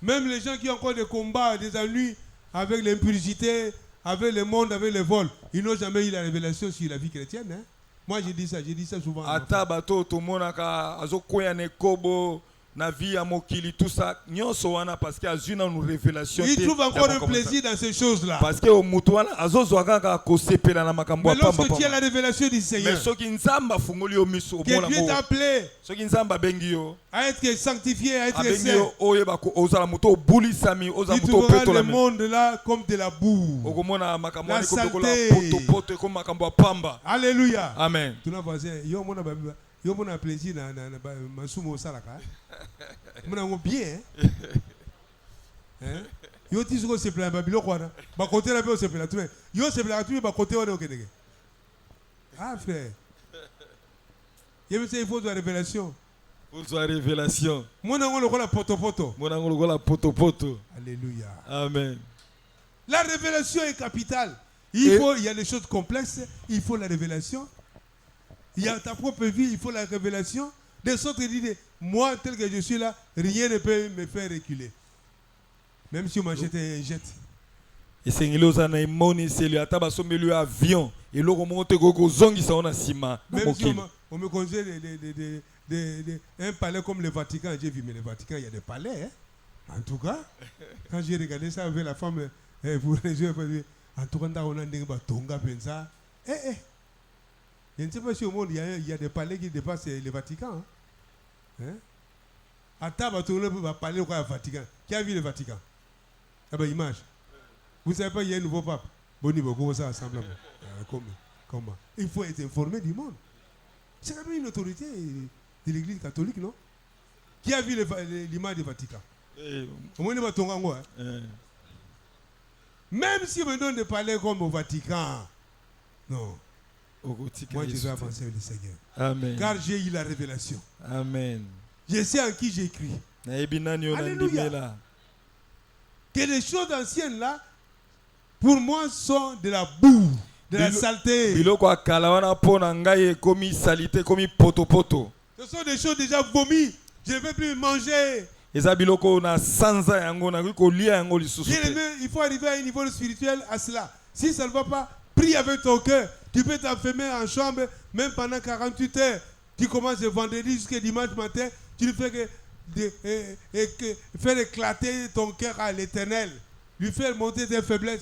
Même les gens qui ont encore des combats, des ennuis avec l'impudicité, avec le monde, avec le vol, ils n'ont jamais eu la révélation sur la vie chrétienne. Hein? Moi, j'ai dit ça souvent. Ata bato tomonaka azokwea na ekobo na vie ya mokili tout ça nyonso wana parce que azwi nanu révélation Ils te trouvent ya encore un kokomisa. plaisir dans ces choses-là. Parce que mutu wana azozwa kaka kosepela na makambo Mais ya pamba lorsque tu as la pamba. révélation du Mais Seigneur, soki nzambe afungoli yo miso que omona Dieu t'a ngo appelé soki nzambe abengi yo à être sanctifié, à être abengi saint, yo oyeba ozala moto obulisami oza tu moto trouveras le opetolami monde là comme de la boue. okomona makambo La wana ekotokola saleté. potopoto ekoma makambo ya pamba. Alléluia. Amen. Tu n'as pas dit, yo mona plaisir na masumo salaka. Mona ngo bien. Hein? Yo ti soko se plaint babilo kwana. Ba côté la pe se plaint tout. Yo se plaint tout ba côté on est kenege. Ah frère. Il faut de la révélation. Ozwa révélation. Mona ngo lokola poto. Mona ngo lokola potopoto. Alléluia. Amen. La révélation est capitale. Il y a des choses complexes, il faut la révélation. Il y a ta propre vie, il faut la révélation. De sorte que dit, moi, tel que je suis là, rien ne peut me faire reculer. Même si on m'achète un jet. esengeli oza na emoniseli ata basombeli yo avion eloko moko te koki kozongisa yo na nsima na Même si mokili. on me conseille un palais comme le Vatican, j'ai vu, mais le Vatican, il y a des palais. Hein? En tout cas, quand j'ai regardé ça avec la femme, pour les yeux, en tout cas, on a dit Tonga, Pensa. Je ne sais pas si au monde, il y a des palais qui dépassent le Vatican. Hein? À table, on va parler au Vatican. Qui a vu le Vatican? Ah ben, image. Vous ne savez pas, il y a un nouveau pape. Bon niveau, comment ça ensemble? Comment? Il faut être informé du monde. C'est quand même une autorité de l'église catholique, non? Qui a vu l'image du Vatican? Au moins, il va tomber en haut. Même si on me donne des palais comme au Vatican, non. Moi, je vais avancer avec le Seigneur. Amen. Car j'ai eu la révélation. Amen. Je sais en qui j'écris. Alléluia. Que les choses anciennes là, pour moi, sont de la boue, de la saleté. Biloko akala wana pona ngai ekomi salite komi potopoto. Ce sont des choses déjà vomies. Je ne vais plus manger. Eza biloko na sanza yango na kolia yango lisusu Bien te. aimé, il faut arriver à un niveau spirituel à cela. Si ça ne va pas, prie avec ton cœur. Tu peux t'enfermer en chambre, même pendant 48 heures. Tu commences le vendredi jusqu'à dimanche matin. Tu ne fais que faire éclater ton cœur à l'éternel. Lui faire monter tes faiblesses.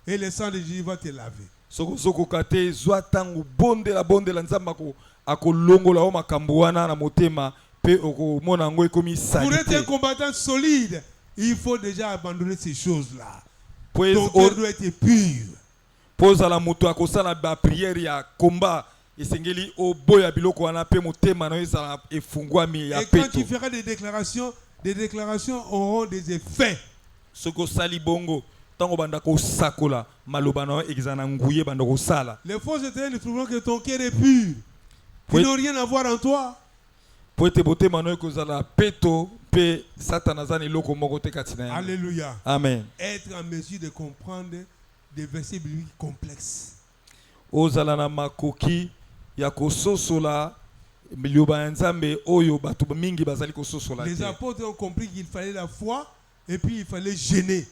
Et le sang de Jésus va te laver. Soko kate zwa tangu bondela nzamba ko akolongola o makambo wana na motema pe okomona yango ekomi Pour être un salite. combattant solide, il faut déjà abandonner ces choses-là. Pues Ton cœur doit être pur. poza la moto akosala ba prière ya combat esengeli oboya biloko wana pe motema na ezala efungwami ya Et quand peto. tu feras des déclarations auront des effets. Soko sali bongo tango banda ko sakola maloba na exana nguye banda ko sala. Les forces éternelles trouveront que ton cœur est pur. Oui. Ils n'ont rien à voir en toi. Po ete botema na ekozala peto pe satana zani loko moko te katina yango. Alléluia. Amen. Être en mesure de comprendre des versets bibliques complexes. Ozala na makoki ya kososola liloba ya nzambe oyo bato mingi bazali kososola Les te. apôtres ont compris qu'il fallait la foi et puis il fallait gêner.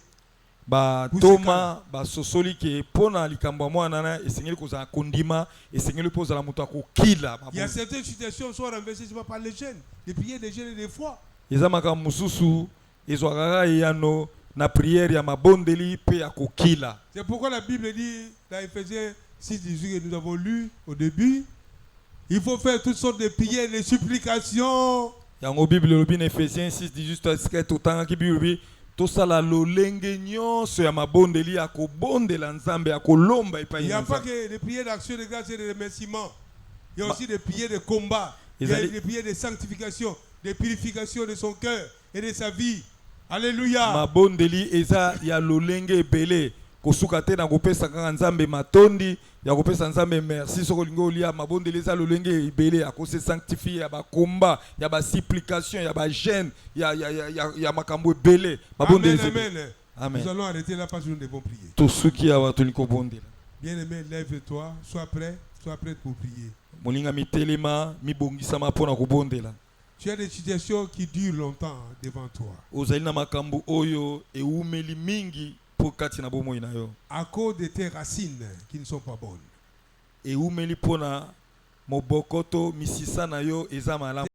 Batoma basosoli ke pona likambo ya mwana na esengeli kozala kondima esengeli mpo ozala moto akokila. Il y a certaines situations qui sont renversées par les jeunes. Des prières, des jeunes et des fois. Eza makambo mosusu ezwakaka eyano na prière ya mabondeli pe ya kokila. C'est pourquoi la Bible dit, dans Ephésiens 6, 18, que nous avons lu au début, Il faut faire toutes sortes de prières, de supplications. Yango Bible lobi na Ephésiens 6:18 totanga ki Bible tosala lolenge nyonso ya mabondeli ya kobondela Nzambe ya kolomba epai Il n'y ya a pas Nzambe. que des prières d'action de grâce et de remerciement. Il y a aussi des prières de combat. Il y a Ezali- des prières de sanctification, de purification de son cœur et de sa vie. Alléluia. Mabondeli eza ya lolenge ebele kosuka te na kopesa kaka Nzambe matondi ya kopesa Nzambe merci soko lingo olia mabondeli eza lolenge ebele ya kose sanctifier ya bakomba ya basupplication ya bagene ya makambo ebele mabondeli Amen, ebele. amen. Amen. Nous allons arrêter là parce que nous devons prier. Tosuki awa toli kobondela Bien-aimé, lève-toi, sois prêt pour prier. moninga mitelema mibongisama mpona kobondela. Tu as des situations qui durent longtemps devant toi. Ozali na makambo oyo eumeli mingi po kati na bomoi na yo. À cause de tes racines qui ne sont pas bonnes. Eumeli pona mobokoto misisa na yo eza malamu.